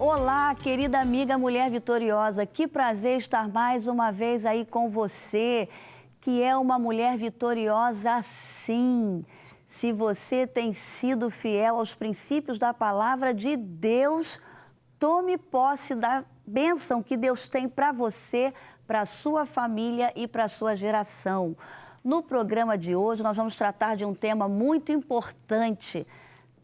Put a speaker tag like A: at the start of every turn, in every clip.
A: Olá, querida amiga Mulher Vitoriosa, que prazer estar mais uma vez aí com você, que é uma mulher vitoriosa sim. Se você tem sido fiel aos princípios da palavra de Deus, tome posse da bênção que Deus tem para você, para a sua família e para a sua geração. No programa de hoje, nós vamos tratar de um tema muito importante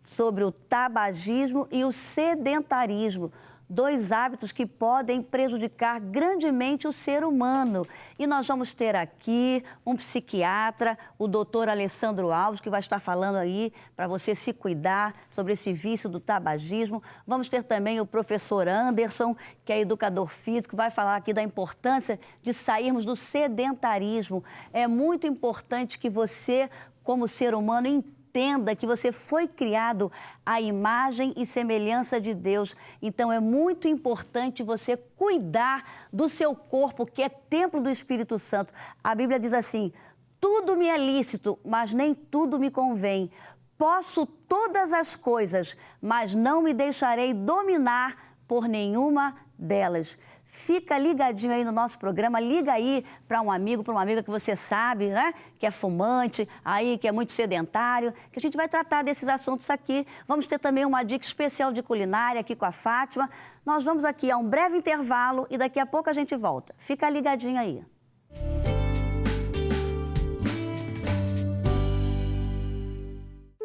A: sobre o tabagismo e o sedentarismo, dois hábitos que podem prejudicar grandemente o ser humano. E nós vamos ter aqui um psiquiatra, o doutor Alessandro Alves, que vai estar falando aí para você se cuidar sobre esse vício do tabagismo. Vamos ter também o professor Anderson, que é educador físico, vai falar aqui da importância de sairmos do sedentarismo. É muito importante que você, como ser humano, entenda que você foi criado à imagem e semelhança de Deus. Então, é muito importante você cuidar do seu corpo, que é templo do Espírito Santo. A Bíblia diz assim: tudo me é lícito, mas nem tudo me convém. Posso todas as coisas, mas não me deixarei dominar por nenhuma delas. Fica ligadinho aí no nosso programa, liga aí para um amigo, para uma amiga que você sabe, né? Que é fumante, aí que é muito sedentário, que a gente vai tratar desses assuntos aqui. Vamos ter também uma dica especial de culinária aqui com a Fátima. Nós vamos aqui a um breve intervalo e daqui a pouco a gente volta. Fica ligadinho aí.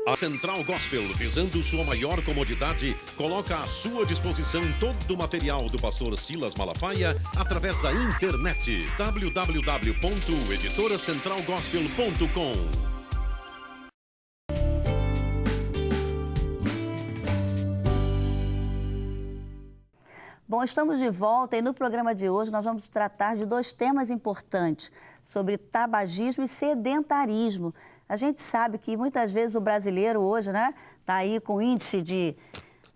B: A Central Gospel, visando sua maior comodidade, coloca à sua disposição todo o material do pastor Silas Malafaia através da internet. www.editoracentralgospel.com.
A: Bom, estamos de volta e no programa de hoje nós vamos tratar de dois temas importantes sobre tabagismo e sedentarismo. A gente sabe que muitas vezes o brasileiro hoje, né, está aí com índice de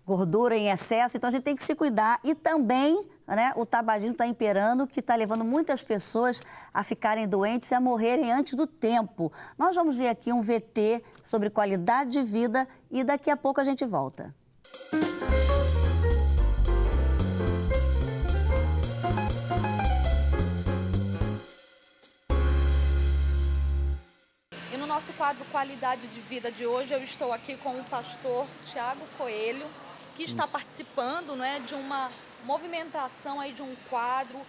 A: gordura em excesso, então a gente tem que se cuidar. E também, né, o tabagismo está imperando, que está levando muitas pessoas a ficarem doentes e a morrerem antes do tempo. Nós vamos ver aqui um VT sobre qualidade de vida e daqui a pouco a gente volta.
C: No nosso quadro Qualidade de Vida de hoje, eu estou aqui com o pastor Tiago Coelho, que está participando, né, de uma movimentação aí de um quadro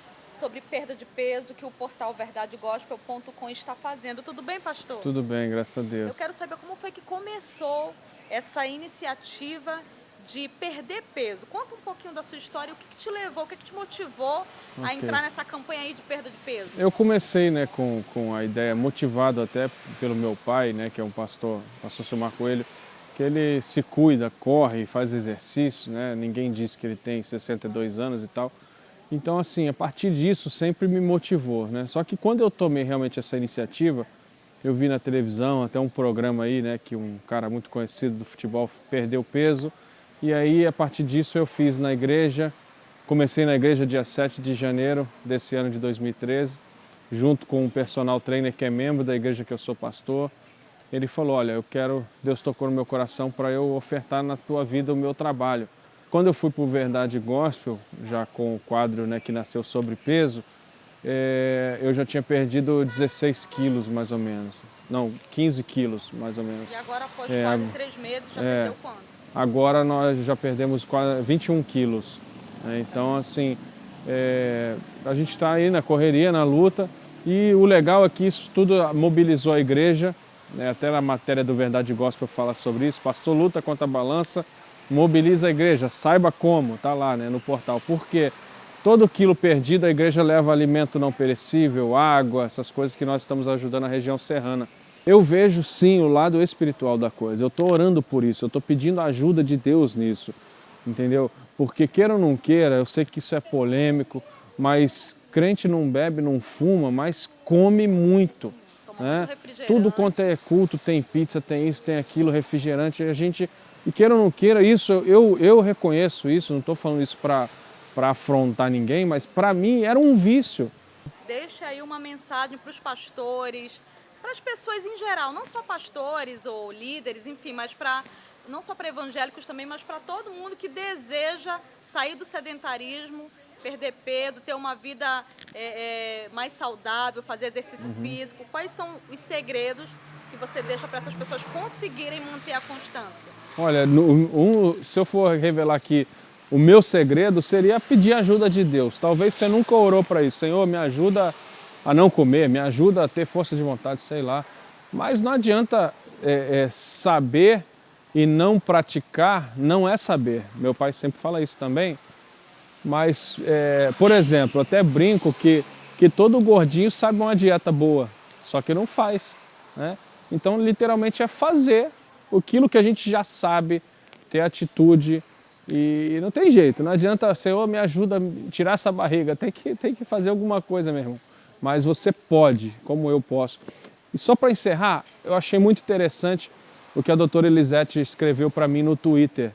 C: sobre perda de peso que o portal verdadegospel.com está fazendo. Tudo bem, pastor?
D: Tudo bem, graças a Deus.
C: Eu quero saber como foi que começou essa iniciativa de perder peso. Conta um pouquinho da sua história, o que te levou, o que te motivou a entrar nessa campanha aí de perda de peso?
D: Eu comecei, né, com a ideia, motivado até pelo meu pai, né, que é um pastor Silmar Coelho, que ele se cuida, corre, faz exercício, né, ninguém diz que ele tem 62 anos e tal. Então, assim, a partir disso sempre me motivou, né. Só que quando eu tomei realmente essa iniciativa, eu vi na televisão até um programa aí, né, que um cara muito conhecido do futebol perdeu peso. E aí, a partir disso, eu fiz na igreja, comecei na igreja dia 7 de janeiro desse ano de 2013, junto com um personal trainer que é membro da igreja que eu sou pastor. Ele falou: olha, Deus tocou no meu coração para eu ofertar na tua vida o meu trabalho. Quando eu fui para o Verdade Gospel, já com o quadro, né, que nasceu sobre peso, eu já tinha perdido 16 quilos mais ou menos, não, 15 quilos mais ou menos.
C: E agora, após quase 3 meses, já perdeu quanto?
D: Agora nós já perdemos quase 21 quilos. Então, assim, a gente está aí na correria, na luta. E o legal é que isso tudo mobilizou a igreja. Né? Até a matéria do Verdade Gospel fala sobre isso. Pastor luta contra a balança, mobiliza a igreja. Saiba como, está lá, né, no portal. Porque todo quilo perdido a igreja leva alimento não perecível, água, essas coisas que nós estamos ajudando a região serrana. Eu vejo sim o lado espiritual da coisa, eu estou orando por isso, eu estou pedindo a ajuda de Deus nisso, entendeu? Porque queira ou não queira, eu sei que isso é polêmico, mas crente não bebe, não fuma, mas come muito. Né?
C: Muito refrigerante.
D: Tudo quanto é culto, tem pizza, tem isso, tem aquilo, refrigerante, e queira ou não queira, isso eu reconheço isso, não estou falando isso para afrontar ninguém, mas para mim era um vício.
C: Deixa aí uma mensagem para os pastores, para as pessoas em geral, não só pastores ou líderes, enfim, mas para não só para evangélicos também, mas para todo mundo que deseja sair do sedentarismo, perder peso, ter uma vida mais saudável, fazer exercício físico. Quais são os segredos que você deixa para essas pessoas conseguirem manter a constância?
D: Olha, se eu for revelar aqui, o meu segredo seria pedir ajuda de Deus. Talvez você nunca orou para isso. Senhor, me ajuda a não comer, me ajuda a ter força de vontade, sei lá. Mas não adianta saber e não praticar, não é saber. Meu pai sempre fala isso também. Mas, por exemplo, eu até brinco que todo gordinho sabe uma dieta boa, só que não faz, né? Então, literalmente, é fazer aquilo que a gente já sabe, ter atitude, e não tem jeito, não adianta, Senhor, me ajuda a tirar essa barriga, tem que fazer alguma coisa mesmo. Mas você pode, como eu posso. E só para encerrar, eu achei muito interessante o que a doutora Elisete escreveu para mim no Twitter.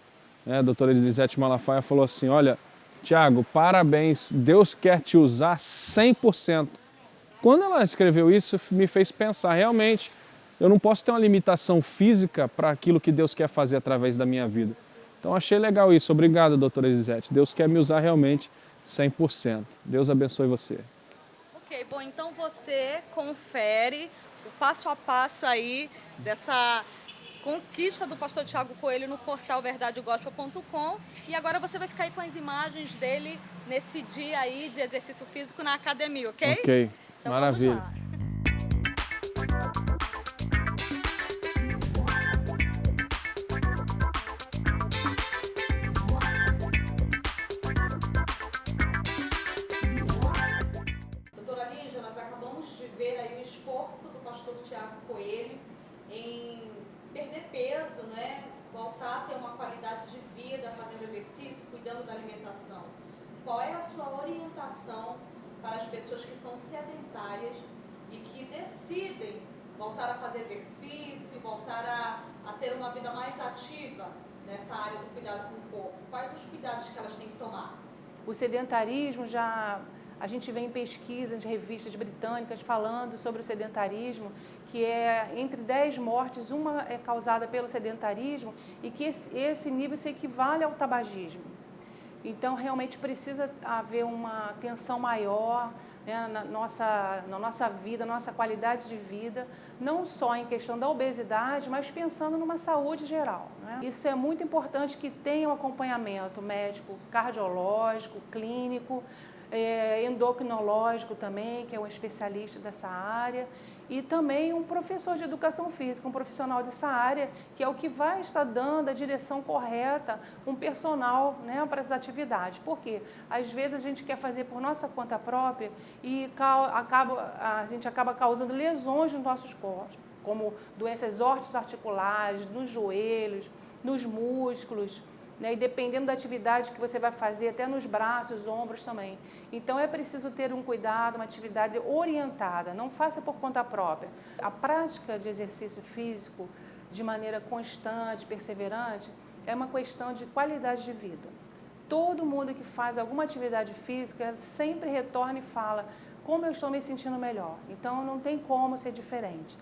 D: A doutora Elisete Malafaia falou assim, olha, Tiago, parabéns, Deus quer te usar 100%. Quando ela escreveu isso, me fez pensar, realmente, eu não posso ter uma limitação física para aquilo que Deus quer fazer através da minha vida. Então achei legal isso, obrigado, doutora Elisete. Deus quer me usar realmente 100%. Deus abençoe você.
C: Ok, bom, então você confere o passo a passo aí dessa conquista do pastor Tiago Coelho no portal verdadegospel.com, e agora você vai ficar aí com as imagens dele nesse dia aí de exercício físico na academia, ok?
D: Ok,
C: então,
D: maravilha.
C: Vamos lá. Doutora Lígia, nós acabamos de ver aí o esforço do pastor Tiago Coelho em perder peso, né? Voltar a ter uma qualidade de vida, fazendo exercício, cuidando da alimentação. Qual é a sua orientação para as pessoas que são sedentárias e que decidem voltar a fazer exercício, voltar a ter uma vida mais ativa nessa área do cuidado com o corpo? Quais os cuidados que elas têm que tomar?
E: O sedentarismo a gente vê em pesquisas de revistas britânicas falando sobre o sedentarismo, que entre 10 mortes, uma é causada pelo sedentarismo e que esse nível se equivale ao tabagismo. Então, realmente precisa haver uma atenção maior, né, na nossa vida, nossa qualidade de vida, não só em questão da obesidade, mas pensando numa saúde geral, né? Isso é muito importante, que tenha um acompanhamento médico, cardiológico, clínico, endocrinológico também, que é um especialista dessa área, e também um professor de educação física, um profissional dessa área, que é o que vai estar dando a direção correta, um personal, né, para as atividades. Por quê? Às vezes a gente quer fazer por nossa conta própria e a gente acaba causando lesões nos nossos corpos, como doenças articulares, nos joelhos, nos músculos, né, e dependendo da atividade que você vai fazer, até nos braços, ombros também. Então é preciso ter um cuidado, uma atividade orientada, não faça por conta própria. A prática de exercício físico de maneira constante, perseverante, é uma questão de qualidade de vida. Todo mundo que faz alguma atividade física sempre retorna e fala, como eu estou me sentindo melhor. Então não tem como ser diferente.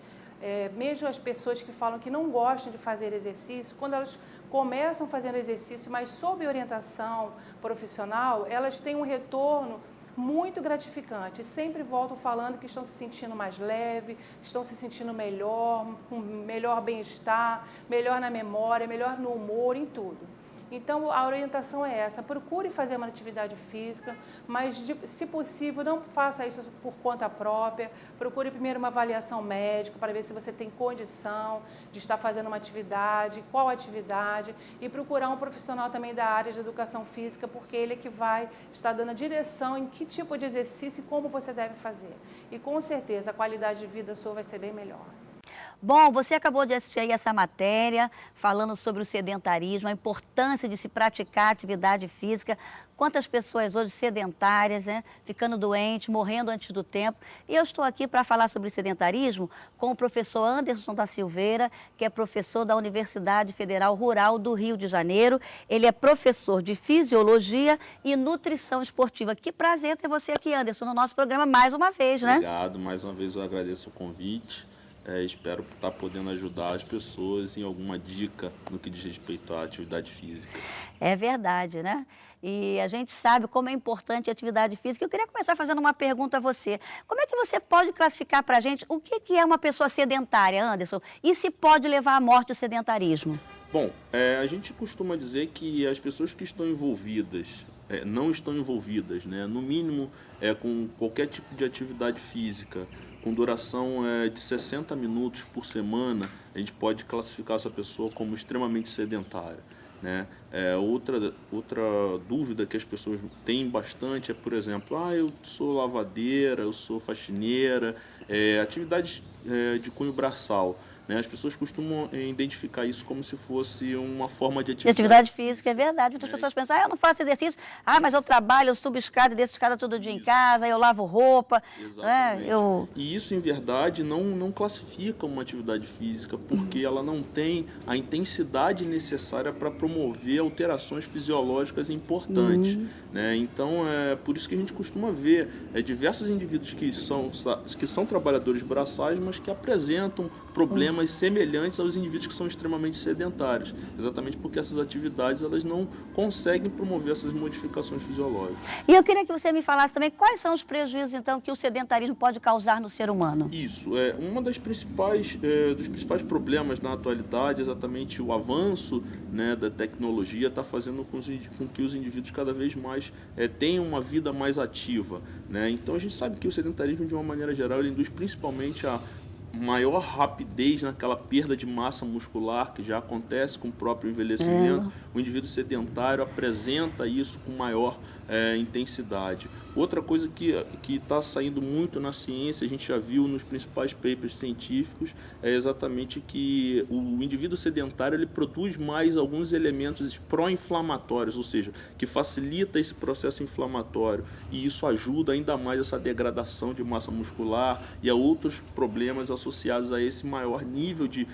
E: Mesmo as pessoas que falam que não gostam de fazer exercício, quando elas começam fazendo exercício, mas sob orientação profissional, elas têm um retorno muito gratificante. Sempre voltam falando que estão se sentindo mais leve, estão se sentindo melhor, com melhor bem-estar, melhor na memória, melhor no humor, em tudo. Então, a orientação é essa, procure fazer uma atividade física, mas, se possível, não faça isso por conta própria, procure primeiro uma avaliação médica para ver se você tem condição de estar fazendo uma atividade, qual atividade, e procurar um profissional também da área de educação física, porque ele é que vai estar dando a direção em que tipo de exercício e como você deve fazer. E, com certeza, a qualidade de vida sua vai ser bem melhor.
A: Bom, você acabou de assistir aí essa matéria falando sobre o sedentarismo, a importância de se praticar atividade física. Quantas pessoas hoje sedentárias, né, ficando doentes, morrendo antes do tempo. E eu estou aqui para falar sobre sedentarismo com o professor Anderson da Silveira, que é professor da Universidade Federal Rural do Rio de Janeiro. Ele é professor de Fisiologia e Nutrição Esportiva. Que prazer ter você aqui, Anderson, no nosso programa mais uma vez, né?
F: Obrigado, mais uma vez eu agradeço o convite. espero estar podendo ajudar as pessoas em alguma dica no que diz respeito à atividade física.
A: É verdade, né? E a gente sabe como é importante a atividade física. Eu queria começar fazendo uma pergunta a você. Como é que você pode classificar para a gente o que é uma pessoa sedentária, Anderson? E se pode levar à morte o sedentarismo?
F: Bom, a gente costuma dizer que as pessoas que estão envolvidas, não estão envolvidas, né, no mínimo com qualquer tipo de atividade física, com duração de 60 minutos por semana, a gente pode classificar essa pessoa como extremamente sedentária, né? Outra dúvida que as pessoas têm bastante é, por exemplo, eu sou lavadeira, eu sou faxineira, atividades de cunho braçal. As pessoas costumam identificar isso como se fosse uma forma de
A: atividade física, é verdade. Muitas pessoas pensam, eu não faço exercício, mas eu trabalho, eu subo escada e desço escada todo dia em casa, eu lavo roupa.
F: Exatamente. E isso, em verdade, não classifica uma atividade física, porque ela não tem a intensidade necessária para promover alterações fisiológicas importantes. Então, é por isso que a gente costuma ver diversos indivíduos que são trabalhadores braçais, mas que apresentam problemas semelhantes aos indivíduos que são extremamente sedentários, exatamente porque essas atividades elas não conseguem promover essas modificações fisiológicas.
A: E eu queria que você me falasse também quais são os prejuízos, então, que o sedentarismo pode causar no ser humano.
F: Isso, uma dos principais problemas na atualidade é exatamente o avanço, né, da tecnologia está fazendo com que os indivíduos cada vez mais tenham uma vida mais ativa, né? Então a gente sabe que o sedentarismo, de uma maneira geral, ele induz principalmente a maior rapidez naquela perda de massa muscular que já acontece com o próprio envelhecimento. O indivíduo sedentário apresenta isso com maior intensidade. Outra coisa que está saindo muito na ciência, a gente já viu nos principais papers científicos, é exatamente que o indivíduo sedentário ele produz mais alguns elementos pró-inflamatórios, ou seja, que facilita esse processo inflamatório, e isso ajuda ainda mais essa degradação de massa muscular e a outros problemas associados a esse maior nível de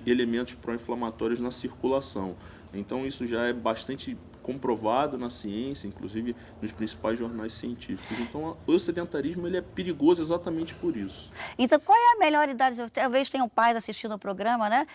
F: elementos pró-inflamatórios na circulação. Então isso já é bastante comprovado na ciência, inclusive nos principais jornais científicos. Então, o sedentarismo ele é perigoso exatamente por isso.
A: Então, qual é a melhor idade? Talvez tenham pais assistindo o programa, né?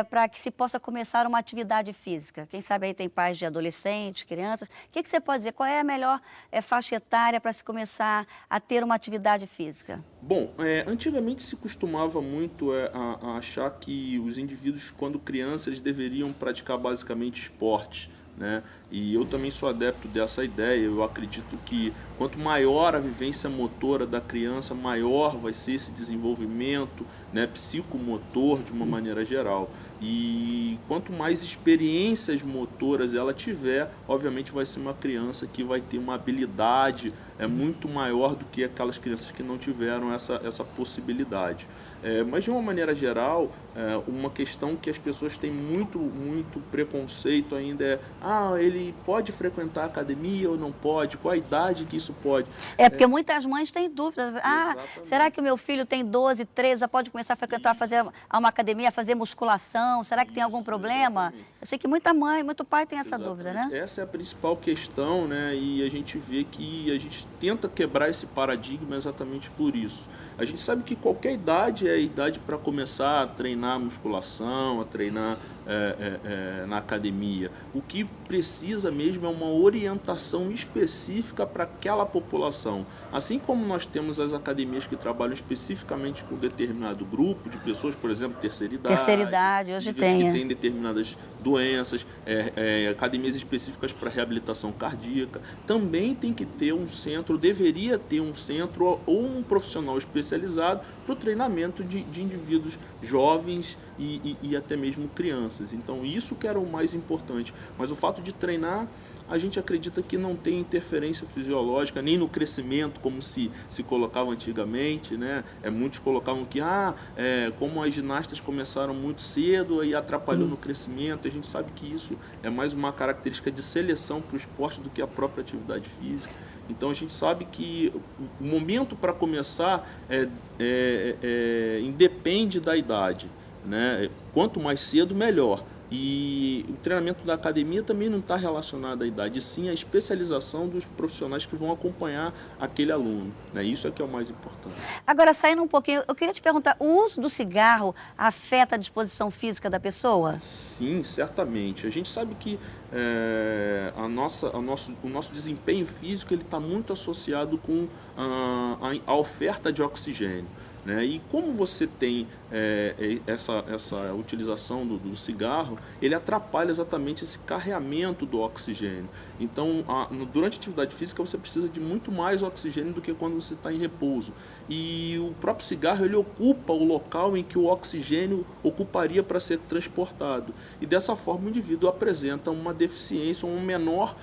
A: Para que se possa começar uma atividade física. Quem sabe aí tem pais de adolescentes, crianças. O que você pode dizer? Qual é a melhor faixa etária para se começar a ter uma atividade física?
F: Bom, antigamente se costumava muito a achar que os indivíduos, quando crianças, eles deveriam praticar basicamente esportes, né? E eu também sou adepto dessa ideia. Eu acredito que quanto maior a vivência motora da criança, maior vai ser esse desenvolvimento, né, psicomotor de uma maneira geral. E quanto mais experiências motoras ela tiver, obviamente vai ser uma criança que vai ter uma habilidade muito maior do que aquelas crianças que não tiveram essa possibilidade. Mas de uma maneira geral, uma questão que as pessoas têm muito preconceito ainda é: ele pode frequentar a academia ou não pode? Qual a idade que isso pode?
A: Porque muitas mães têm dúvidas. Será que o meu filho tem 12, 13, já pode começar a frequentar, a uma academia, fazer musculação? Será que tem algum problema? Eu sei que muita mãe, muito pai tem essa dúvida, né?
F: Essa é a principal questão, né? E a gente vê que a gente tenta quebrar esse paradigma exatamente por isso. A gente sabe que qualquer idade é a idade para começar a treinar musculação, a treinar na academia. O que precisa mesmo é uma orientação específica para aquela população. Assim como nós temos as academias que trabalham especificamente com determinado grupo de pessoas, por exemplo, terceira idade,
A: hoje
F: que tem determinadas doenças, academias específicas para reabilitação cardíaca, também tem que ter um centro, deveria ter um centro ou um profissional especializado para o treinamento de indivíduos jovens e até mesmo crianças. Então isso que era o mais importante, mas o fato de treinar, a gente acredita que não tem interferência fisiológica, nem no crescimento, como se colocava antigamente, né? Muitos colocavam que, como as ginastas começaram muito cedo e atrapalhou no crescimento. A gente sabe que isso é mais uma característica de seleção para o esporte do que a própria atividade física. Então a gente sabe que o momento para começar independe da idade, né? Quanto mais cedo, melhor. E o treinamento da academia também não está relacionado à idade, sim à especialização dos profissionais que vão acompanhar aquele aluno, né? Isso é que é o mais importante.
A: Agora, saindo um pouquinho, eu queria te perguntar, o uso do cigarro afeta a disposição física da pessoa?
F: Sim, certamente. A gente sabe que o nosso desempenho físico está muito associado com a oferta de oxigênio, né? E como você tem essa utilização do cigarro, ele atrapalha exatamente esse carreamento do oxigênio. Então, durante a atividade física, você precisa de muito mais oxigênio do que quando você está em repouso. E o próprio cigarro, ele ocupa o local em que o oxigênio ocuparia para ser transportado. E dessa forma, o indivíduo apresenta uma deficiência, um menor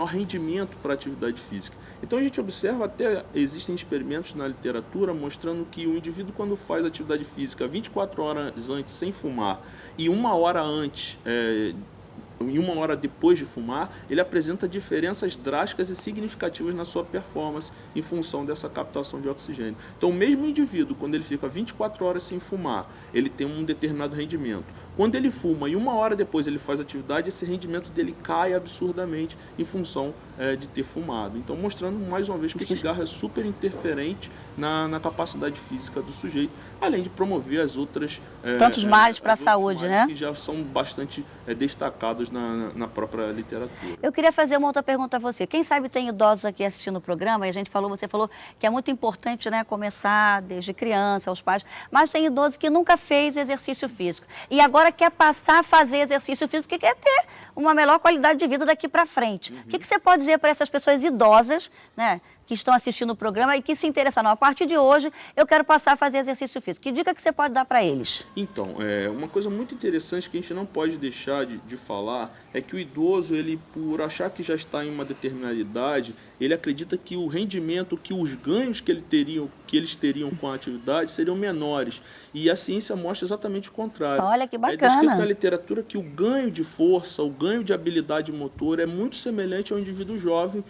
F: rendimento para a atividade física. Então, a gente observa, até existem experimentos na literatura mostrando que o indivíduo, quando faz atividade física 24 horas antes sem fumar e 1 hora antes e 1 hora depois de fumar, ele apresenta diferenças drásticas e significativas na sua performance em função dessa captação de oxigênio. Então, o mesmo indivíduo, quando ele fica 24 horas sem fumar, ele tem um determinado rendimento. Quando ele fuma e 1 hora depois ele faz atividade, esse rendimento dele cai absurdamente em função de ter fumado. Então, mostrando mais uma vez que o cigarro é super interferente na capacidade física do sujeito, além de promover as outras...
A: Tantos males para a saúde, né?
F: Que já são bastante destacados na própria literatura.
A: Eu queria fazer uma outra pergunta a você. Quem sabe tem idosos aqui assistindo o programa, e você falou que é muito importante, né, começar desde criança, aos pais, mas tem idoso que nunca fez exercício físico e agora quer passar a fazer exercício físico porque quer ter uma melhor qualidade de vida daqui para frente. O que você pode dizer para essas pessoas idosas, né, que estão assistindo o programa e que se interessam? A partir de hoje eu quero passar a fazer exercício físico. Que dica que você pode dar para eles?
F: Então, uma coisa muito interessante que a gente não pode deixar de falar é que o idoso, ele, por achar que já está em uma determinada idade, ele acredita que o rendimento, que os ganhos que eles teriam com a atividade seriam menores. E a ciência mostra exatamente o contrário.
A: Olha que bacana.
F: É descrito na literatura que o ganho de força, o ganho de habilidade motora é muito semelhante ao indivíduo jovem,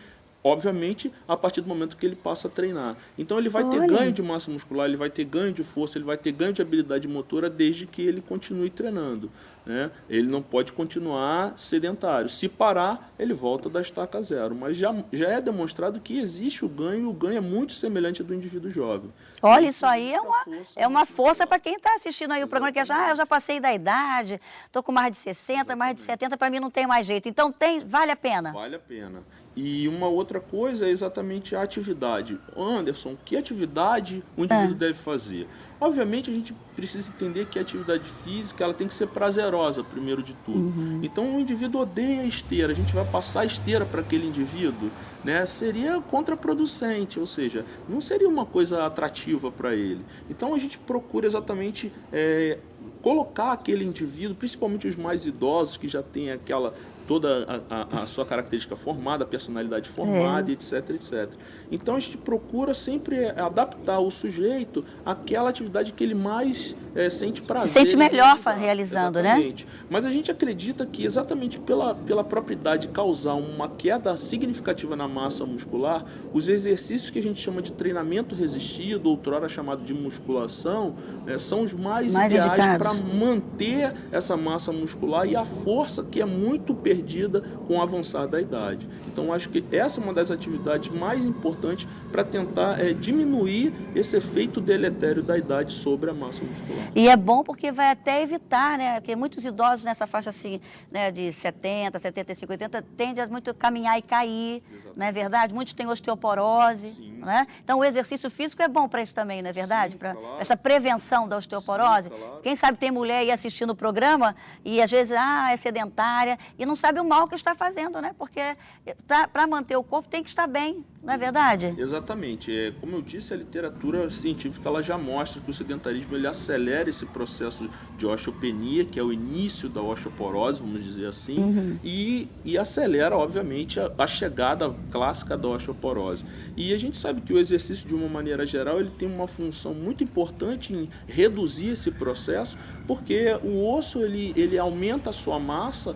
F: obviamente, a partir do momento que ele passa a treinar. Então, ele vai ter ganho de massa muscular, ele vai ter ganho de força, ele vai ter ganho de habilidade motora desde que ele continue treinando, né? Ele não pode continuar sedentário. Se parar, ele volta da estaca zero. Mas já é demonstrado que existe o ganho, e o ganho é muito semelhante ao do indivíduo jovem.
A: Olha, isso aí é uma força para quem está assistindo aí o programa, que acha, eu já passei da idade, estou com mais de 60, mais de 70, para mim não tem mais jeito. Então, vale a pena?
F: Vale a pena. E uma outra coisa é exatamente a atividade. Anderson, que atividade o indivíduo deve fazer? Obviamente, a gente precisa entender que a atividade física ela tem que ser prazerosa, primeiro de tudo. Então, o indivíduo odeia a esteira. A gente vai passar a esteira para aquele indivíduo, né? Seria contraproducente, ou seja, não seria uma coisa atrativa para ele. Então, a gente procura exatamente colocar aquele indivíduo, principalmente os mais idosos, que já têm toda a sua característica formada, a personalidade formada, etc, etc. Então, a gente procura sempre adaptar o sujeito àquela atividade que ele mais sente prazer.
A: Se sente melhor realizando,
F: exatamente,
A: né?
F: Mas a gente acredita que exatamente pela propriedade causar uma queda significativa na massa muscular, os exercícios que a gente chama de treinamento resistido, outrora chamado de musculação, são os mais ideais para manter essa massa muscular e a força que é muito perdida com o avançar da idade. Então, acho que essa é uma das atividades mais importantes para tentar diminuir esse efeito deletério da idade sobre a massa muscular.
A: E é bom porque vai até evitar, né? Porque muitos idosos nessa faixa assim, né, de 70, 75, 80, tendem a muito caminhar e cair, exatamente. Não é verdade? Muitos têm osteoporose, né? Então, o exercício físico é bom para isso também, não é verdade? Para essa prevenção da osteoporose. Sim, claro. Quem sabe tem mulher aí assistindo o programa e às vezes é sedentária e não sabe o mal que está fazendo, né? Porque para manter o corpo tem que estar bem, não é verdade?
F: Exatamente. Como eu disse, a literatura científica ela já mostra que o sedentarismo ele acelera esse processo de osteopenia, que é o início da osteoporose, vamos dizer assim, e acelera, obviamente, a chegada clássica da osteoporose. E a gente sabe que o exercício, de uma maneira geral, ele tem uma função muito importante em reduzir esse processo, porque o osso ele aumenta a sua massa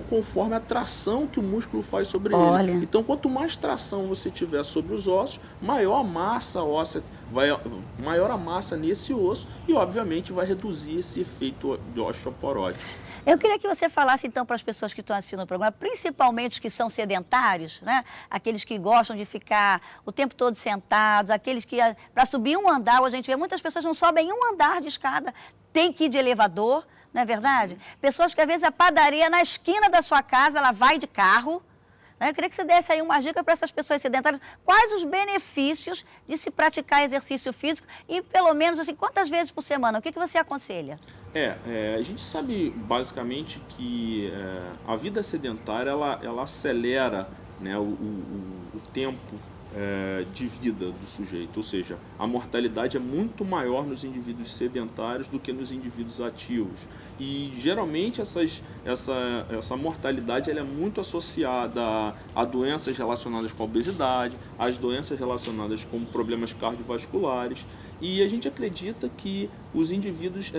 F: conforme a tração que o músculo faz sobre ele. Então, quanto mais tração você tiver sobre os ossos, maior a massa óssea, maior a massa nesse osso e, obviamente, vai reduzir esse efeito de osteoporose.
A: Eu queria que você falasse então para as pessoas que estão assistindo o programa, principalmente os que são sedentários, né? Aqueles que gostam de ficar o tempo todo sentados, aqueles que, para subir um andar, hoje a gente vê muitas pessoas não sobem um andar de escada, tem que ir de elevador, não é verdade? Pessoas que às vezes a padaria na esquina da sua casa, ela vai de carro. Eu queria que você desse aí uma dica para essas pessoas sedentárias. Quais os benefícios de se praticar exercício físico e, pelo menos, assim, quantas vezes por semana? O que você aconselha?
F: A gente sabe basicamente que a vida sedentária ela acelera, né, o tempo de vida do sujeito, ou seja, a mortalidade é muito maior nos indivíduos sedentários do que nos indivíduos ativos. E geralmente essa mortalidade ela é muito associada a doenças relacionadas com a obesidade, às doenças relacionadas com problemas cardiovasculares. E a gente acredita que os indivíduos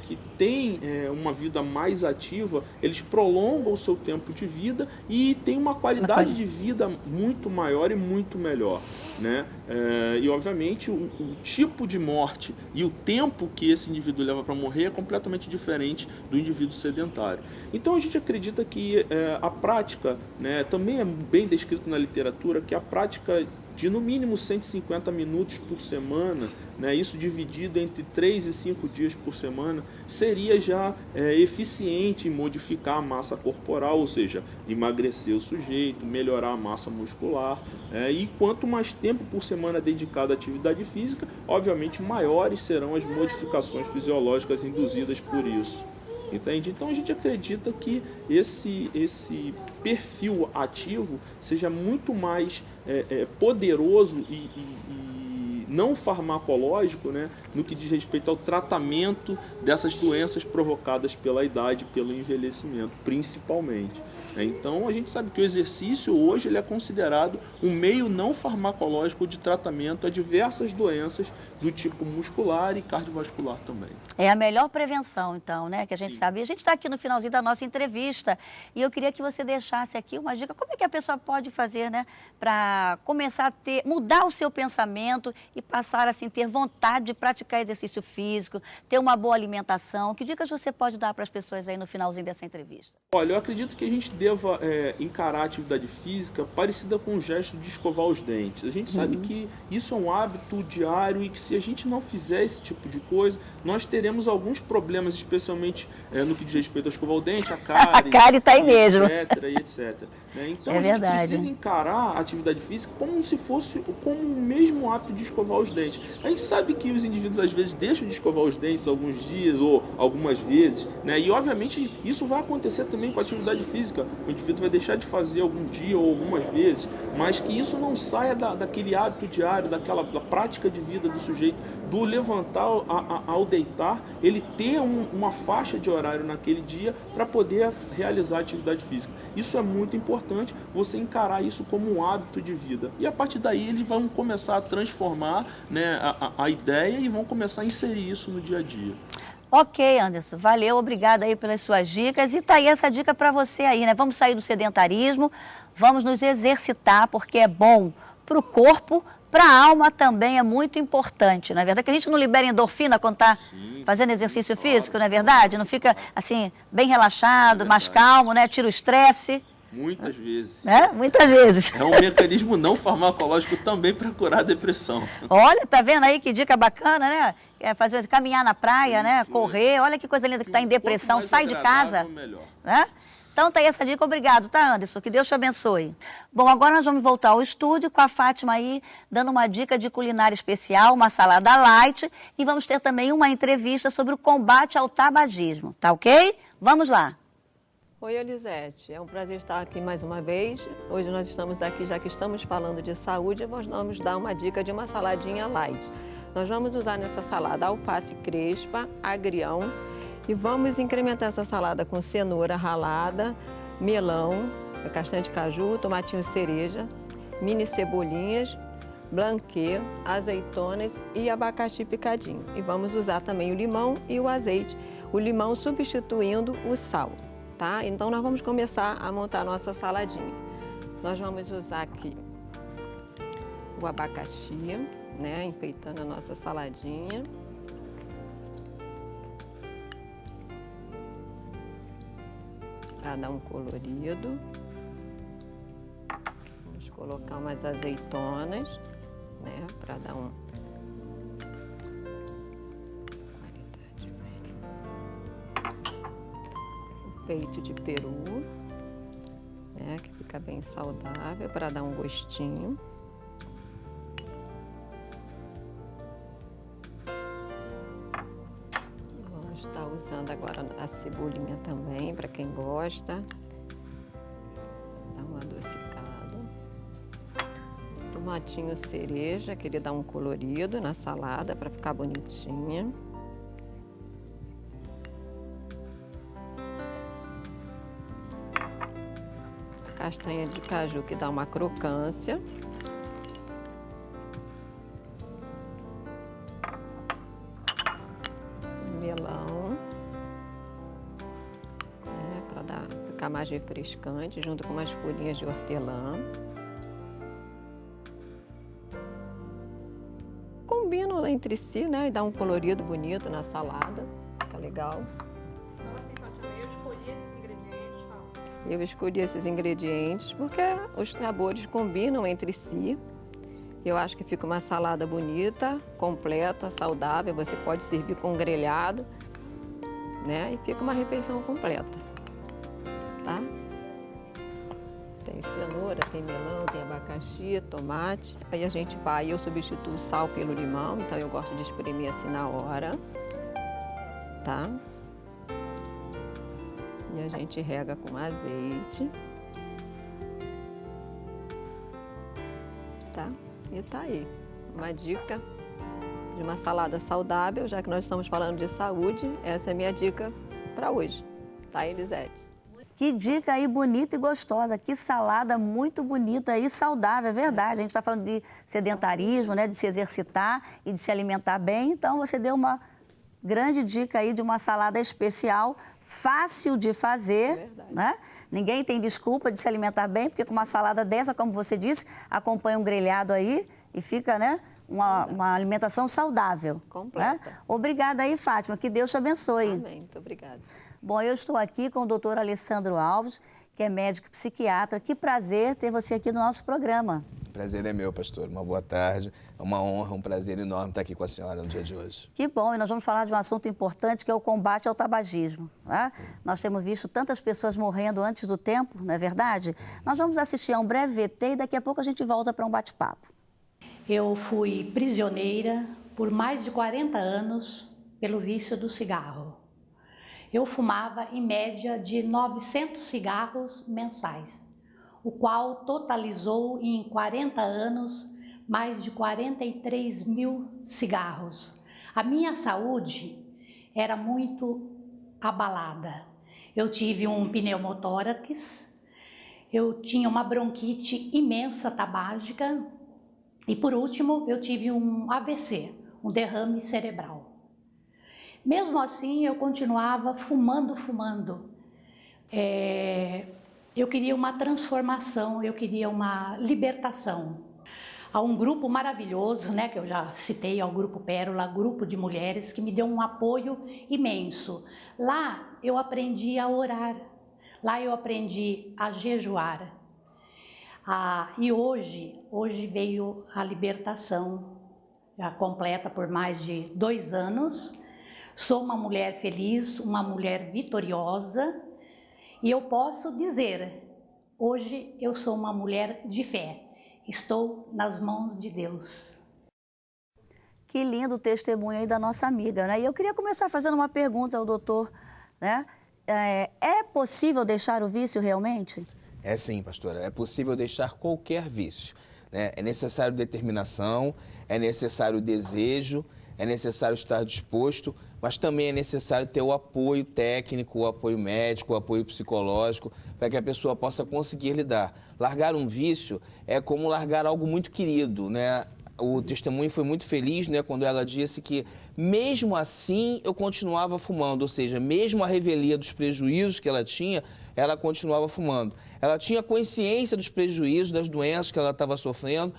F: que têm uma vida mais ativa, eles prolongam o seu tempo de vida e têm uma qualidade de vida muito maior e muito melhor, né? E obviamente o tipo de morte e o tempo que esse indivíduo leva para morrer é completamente diferente do indivíduo sedentário. Então a gente acredita que a prática, né, também é bem descrito na literatura, que a prática de no mínimo 150 minutos por semana, né, isso dividido entre 3 e 5 dias por semana, seria já eficiente em modificar a massa corporal, ou seja, emagrecer o sujeito, melhorar a massa muscular. E quanto mais tempo por semana dedicado à atividade física, obviamente maiores serão as modificações fisiológicas induzidas por isso. Entende? Então a gente acredita que esse perfil ativo seja muito mais poderoso e não farmacológico, né, no que diz respeito ao tratamento dessas doenças provocadas pela idade, pelo envelhecimento, principalmente. Então a gente sabe que o exercício hoje ele é considerado um meio não farmacológico de tratamento a diversas doenças do tipo muscular e cardiovascular também.
A: É a melhor prevenção, então, né, que a gente sabe. E a gente está aqui no finalzinho da nossa entrevista e eu queria que você deixasse aqui uma dica. Como é que a pessoa pode fazer, né, para começar a mudar o seu pensamento e passar assim, ter vontade de praticar exercício físico, ter uma boa alimentação? Que dicas você pode dar para as pessoas aí no finalzinho dessa entrevista?
F: Olha, eu acredito que a gente deva encarar a atividade física parecida com o gesto de escovar os dentes. A gente sabe que isso é um hábito diário e que se a gente não fizer esse tipo de coisa, nós teremos alguns problemas, especialmente no que diz respeito a escovar o dente, a cárie.
A: A cárie está aí mesmo.
F: Etc. Então a gente precisa encarar a atividade física como se fosse como o mesmo hábito de escovar os dentes. A gente sabe que os indivíduos às vezes deixam de escovar os dentes alguns dias ou algumas vezes, né? E obviamente isso vai acontecer também com a atividade física. O indivíduo vai deixar de fazer algum dia ou algumas vezes, mas que isso não saia daquele hábito diário, da prática de vida do sujeito, do levantar ao deitar, ele ter uma faixa de horário naquele dia para poder realizar a atividade física. Isso é muito importante, você encarar isso como um hábito de vida. E a partir daí eles vão começar a transformar, né, a ideia e vão começar a inserir isso no dia a dia.
A: Ok, Anderson, valeu, obrigada aí pelas suas dicas. E tá aí essa dica para você aí, né? Vamos sair do sedentarismo, vamos nos exercitar, porque é bom para o corpo, para a alma também é muito importante, não é verdade? Que a gente não libera endorfina quando está fazendo exercício físico, não é verdade? Não fica, assim, bem relaxado, mais calmo, né? Tira o estresse.
F: Muitas vezes.
A: Muitas vezes.
F: É um mecanismo não farmacológico também para curar a depressão.
A: Olha, tá vendo aí que dica bacana, né? Caminhar na praia, né? Correr, olha que coisa linda que está em depressão, sai de casa.
F: Melhor.
A: Né? Então tá aí essa dica, obrigado, tá, Anderson? Que Deus te abençoe. Bom, agora nós vamos voltar ao estúdio com a Fátima aí, dando uma dica de culinária especial, uma salada light, e vamos ter também uma entrevista sobre o combate ao tabagismo, tá ok? Vamos lá.
G: Oi, Elisete, é um prazer estar aqui mais uma vez. Hoje nós estamos aqui, já que estamos falando de saúde, nós vamos dar uma dica de uma saladinha light. Nós vamos usar nessa salada alface crespa, agrião, e vamos incrementar essa salada com cenoura ralada, melão, castanha de caju, tomatinho cereja, mini cebolinhas, blanquê, azeitonas e abacaxi picadinho. E vamos usar também o limão e o azeite, o limão substituindo o sal, tá? Então nós vamos começar a montar a nossa saladinha. Nós vamos usar aqui o abacaxi, né, enfeitando a nossa saladinha. para dar um colorido. Vamos colocar umas azeitonas, né, para dar um qualidade melhor. O peito de peru, né, que fica bem saudável para dar um gostinho. Vamos estar usando agora a cebolinha também, para quem gosta. Dá um adocicado. Tomatinho cereja, que ele dá um colorido na salada para ficar bonitinha. Castanha de caju, que dá uma crocância. Melão, para ficar mais refrescante, junto com umas folhinhas de hortelã. Combinam entre si, né? E dá um colorido bonito na salada. Fica legal. Eu escolhi esses ingredientes porque os sabores combinam entre si. Eu acho que fica uma salada bonita, completa, saudável. Você pode servir com grelhado, né? E fica uma refeição completa, tá? Tem cenoura, tem melão, tem abacaxi, tomate. Aí a gente vai, eu substituo o sal pelo limão, então eu gosto de espremer assim na hora, tá? E a gente rega com azeite. Tá? E tá aí, uma dica de uma salada saudável, já que nós estamos falando de saúde, essa é a minha dica para hoje, tá, Elisete?
A: Que dica aí bonita e gostosa, que salada muito bonita e saudável, é verdade. A gente está falando de sedentarismo, né, de se exercitar e de se alimentar bem, então você deu uma grande dica aí de uma salada especial, fácil de fazer, né? Ninguém tem desculpa de se alimentar bem, porque com uma salada dessa, como você disse, acompanha um grelhado aí e fica, né, uma alimentação saudável.
G: Completa.
A: Né? Obrigada aí, Fátima, que Deus te abençoe.
G: Amém, muito obrigada.
A: Bom, eu estou aqui com o doutor Alessandro Alves, que é médico psiquiatra. Que prazer ter você aqui no nosso programa.
H: Prazer é meu, pastor. Uma boa tarde. É uma honra, um prazer enorme estar aqui com a senhora no dia de hoje.
A: Que bom, e nós vamos falar de um assunto importante, que é o combate ao tabagismo. Né? Nós temos visto tantas pessoas morrendo antes do tempo, não é verdade? Nós vamos assistir a um breve VT e daqui a pouco a gente volta para um bate-papo.
I: Eu fui prisioneira por mais de 40 anos pelo vício do cigarro. Eu fumava em média de 900 cigarros mensais, o qual totalizou em 40 anos mais de 43 mil cigarros. A minha saúde era muito abalada. Eu tive um pneumotórax, eu tinha uma bronquite imensa tabágica e, por último, eu tive um AVC, um derrame cerebral. Mesmo assim, eu continuava fumando. Eu queria uma transformação, eu queria uma libertação. Há um grupo maravilhoso, né, que eu já citei, ao Grupo Pérola, grupo de mulheres, que me deu um apoio imenso. Lá eu aprendi a orar, lá eu aprendi a jejuar. E hoje veio a libertação, já completa por mais de 2 anos. Sou uma mulher feliz, uma mulher vitoriosa e eu posso dizer, hoje eu sou uma mulher de fé, estou nas mãos de Deus.
A: Que lindo testemunho aí da nossa amiga, né? E eu queria começar fazendo uma pergunta ao doutor, né? É possível deixar o vício realmente?
H: É sim, pastora. É possível deixar qualquer vício, né? É necessário determinação, é necessário desejo, é necessário estar disposto, mas também é necessário ter o apoio técnico, o apoio médico, o apoio psicológico, para que a pessoa possa conseguir lidar. Largar um vício é como largar algo muito querido, né? O testemunho foi muito feliz, né, quando ela disse que, mesmo assim, eu continuava fumando, ou seja, mesmo a revelia dos prejuízos que ela tinha, ela continuava fumando. Ela tinha consciência dos prejuízos, das doenças que ela estava sofrendo,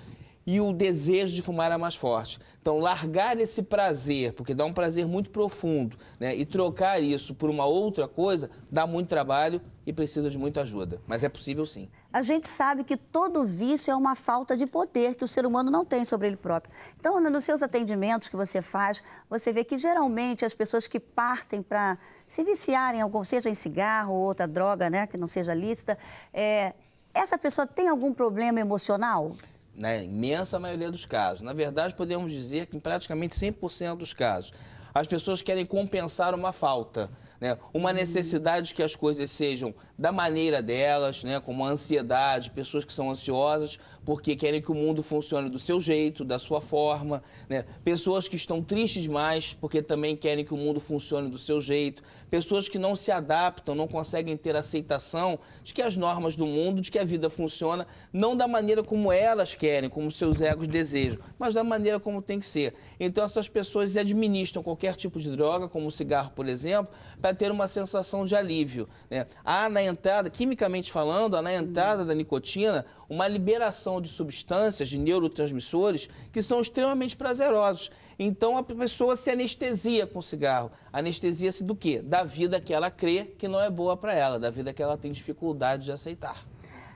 H: e o desejo de fumar era mais forte. Então, largar esse prazer, porque dá um prazer muito profundo, né, e trocar isso por uma outra coisa, dá muito trabalho e precisa de muita ajuda. Mas é possível sim.
A: A gente sabe que todo vício é uma falta de poder que o ser humano não tem sobre ele próprio. Então, nos seus atendimentos que você faz, você vê que geralmente as pessoas que partem para se viciarem, seja em cigarro ou outra droga, né, que não seja lícita, essa pessoa tem algum problema emocional?
H: Na imensa maioria dos casos. Na verdade, podemos dizer que em praticamente 100% dos casos, as pessoas querem compensar uma falta, né? Uma necessidade de que as coisas sejam da maneira delas, né? Como a ansiedade, pessoas que são ansiosas porque querem que o mundo funcione do seu jeito, da sua forma, né? Pessoas que estão tristes demais porque também querem que o mundo funcione do seu jeito, pessoas que não se adaptam, não conseguem ter aceitação de que as normas do mundo, de que a vida funciona, não da maneira como elas querem, como seus egos desejam, mas da maneira como tem que ser. Então essas pessoas administram qualquer tipo de droga, como o cigarro, por exemplo, para ter uma sensação de alívio, né? Há na entrada, quimicamente falando, há na entrada da nicotina uma liberação de substâncias, de neurotransmissores, que são extremamente prazerosos. Então a pessoa se anestesia com o cigarro. Anestesia-se do quê? Da vida que ela crê que não é boa para ela, da vida que ela tem dificuldade de aceitar.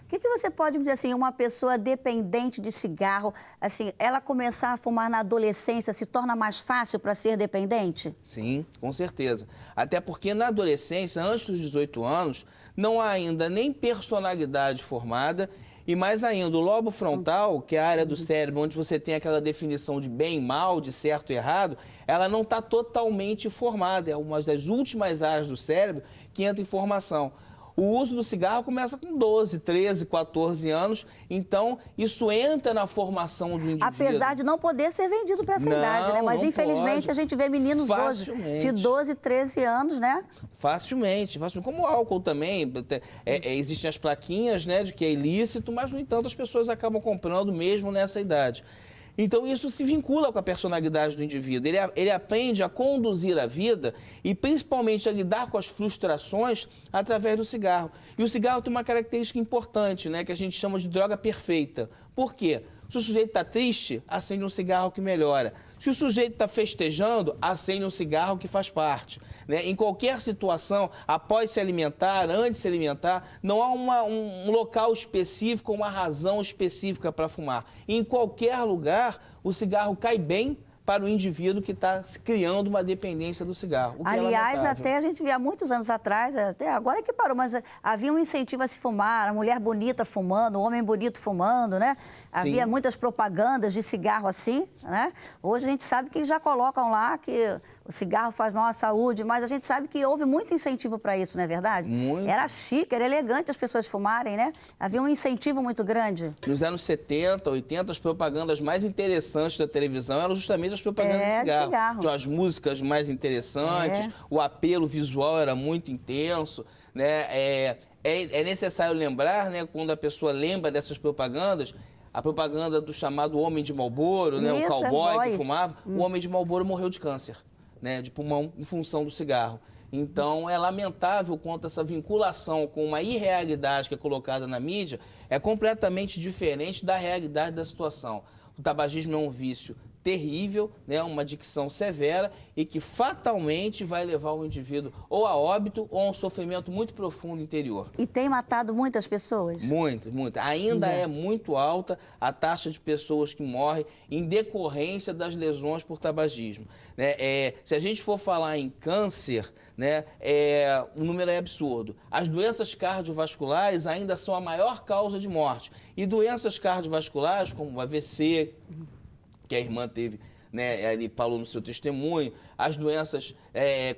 A: O que você pode me dizer assim, uma pessoa dependente de cigarro, assim, ela começar a fumar na adolescência se torna mais fácil para ser dependente?
H: Sim, com certeza. Até porque na adolescência, antes dos 18 anos, não há ainda nem personalidade formada e mais ainda o lobo frontal, que é a área do cérebro onde você tem aquela definição de bem e mal, de certo e errado, ela não está totalmente formada. É uma das últimas áreas do cérebro que entra em formação. O uso do cigarro começa com 12, 13, 14 anos, então isso entra na formação do indivíduo.
A: Apesar de não poder ser vendido para essa idade, né? Mas infelizmente
H: pode.
A: A gente vê meninos hoje de 12, 13 anos, né?
H: Facilmente. Como o álcool também, existem as plaquinhas, né, de que é ilícito, mas no entanto as pessoas acabam comprando mesmo nessa idade. Então isso se vincula com a personalidade do indivíduo, ele aprende a conduzir a vida e principalmente a lidar com as frustrações através do cigarro. E o cigarro tem uma característica importante, né, que a gente chama de droga perfeita. Por quê? Se o sujeito está triste, acende um cigarro que melhora. Se o sujeito está festejando, acende um cigarro que faz parte. Né? Em qualquer situação, após se alimentar, antes de se alimentar, não há um local específico, uma razão específica para fumar. Em qualquer lugar, o cigarro cai bem para o indivíduo que está criando uma dependência do cigarro. O que
A: aliás,
H: é
A: até a gente via muitos anos atrás, até agora que parou, mas havia um incentivo a se fumar, a mulher bonita fumando, o homem bonito fumando, né? Havia muitas propagandas de cigarro assim, né? Hoje a gente sabe que já colocam lá que o cigarro faz mal à saúde, mas a gente sabe que houve muito incentivo para isso, não é verdade?
H: Muito.
A: Era chique, era elegante as pessoas fumarem, né? Havia um incentivo muito grande.
H: Nos anos 70, 80, as propagandas mais interessantes da televisão eram justamente as propagandas de cigarro. Tinham as músicas mais interessantes, o apelo visual era muito intenso, né? É necessário lembrar, né, quando a pessoa lembra dessas propagandas, a propaganda do chamado Homem de Marlboro, né, o cowboy que fumava, o Homem de Marlboro morreu de câncer, né, de pulmão, em função do cigarro. Então, é lamentável quanto essa vinculação com uma irrealidade que é colocada na mídia é completamente diferente da realidade da situação. O tabagismo é um vício terrível, né, uma adicção severa e que fatalmente vai levar o indivíduo ou a óbito ou a um sofrimento muito profundo interior.
A: E tem matado muitas pessoas?
H: Muito. Ainda é muito alta a taxa de pessoas que morrem em decorrência das lesões por tabagismo. Né? Se a gente for falar em câncer, né, o número é absurdo. As doenças cardiovasculares ainda são a maior causa de morte. E doenças cardiovasculares como o AVC, que a irmã teve, né, ele falou no seu testemunho, as doenças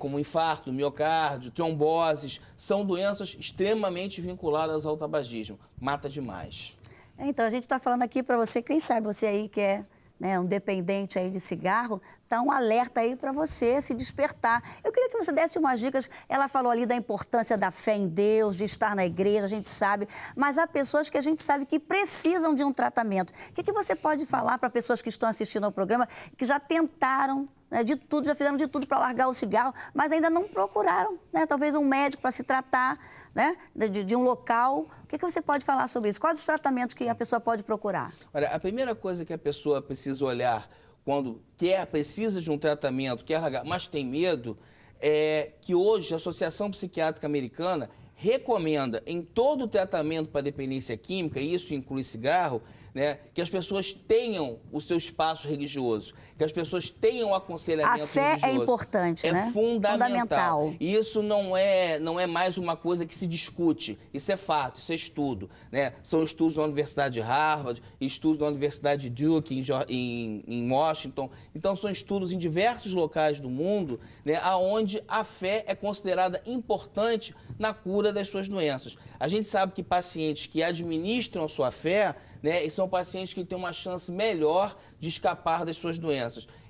H: como infarto, miocárdio, tromboses, são doenças extremamente vinculadas ao tabagismo. Mata demais.
A: Então, a gente está falando aqui para você, quem sabe você aí que é, né, um dependente aí de cigarro, Tá um alerta aí para você se despertar. Eu queria que você desse umas dicas. Ela falou ali da importância da fé em Deus, de estar na igreja, a gente sabe. Mas há pessoas que a gente sabe que precisam de um tratamento. O que você pode falar para pessoas que estão assistindo ao programa, que já tentaram, né, de tudo, já fizeram de tudo para largar o cigarro, mas ainda não procuraram, né, talvez um médico para se tratar, né, de um local. O que você pode falar sobre isso? Quais os tratamentos que a pessoa pode procurar?
H: Olha, a primeira coisa que a pessoa precisa olhar quando precisa de um tratamento, quer largar, mas tem medo, é que hoje a Associação Psiquiátrica Americana recomenda em todo o tratamento para dependência química, e isso inclui cigarro, né, que as pessoas tenham o seu espaço religioso, que as pessoas tenham o aconselhamento religioso.
A: A fé é importante, né?
H: É fundamental. E isso não é mais uma coisa que se discute. Isso é fato, isso é estudo, né? São estudos da Universidade de Harvard, estudos da Universidade de Duke, em Washington. Então, são estudos em diversos locais do mundo, né, onde a fé é considerada importante na cura das suas doenças. A gente sabe que pacientes que administram a sua fé, né, são pacientes que têm uma chance melhor de escapar das suas doenças.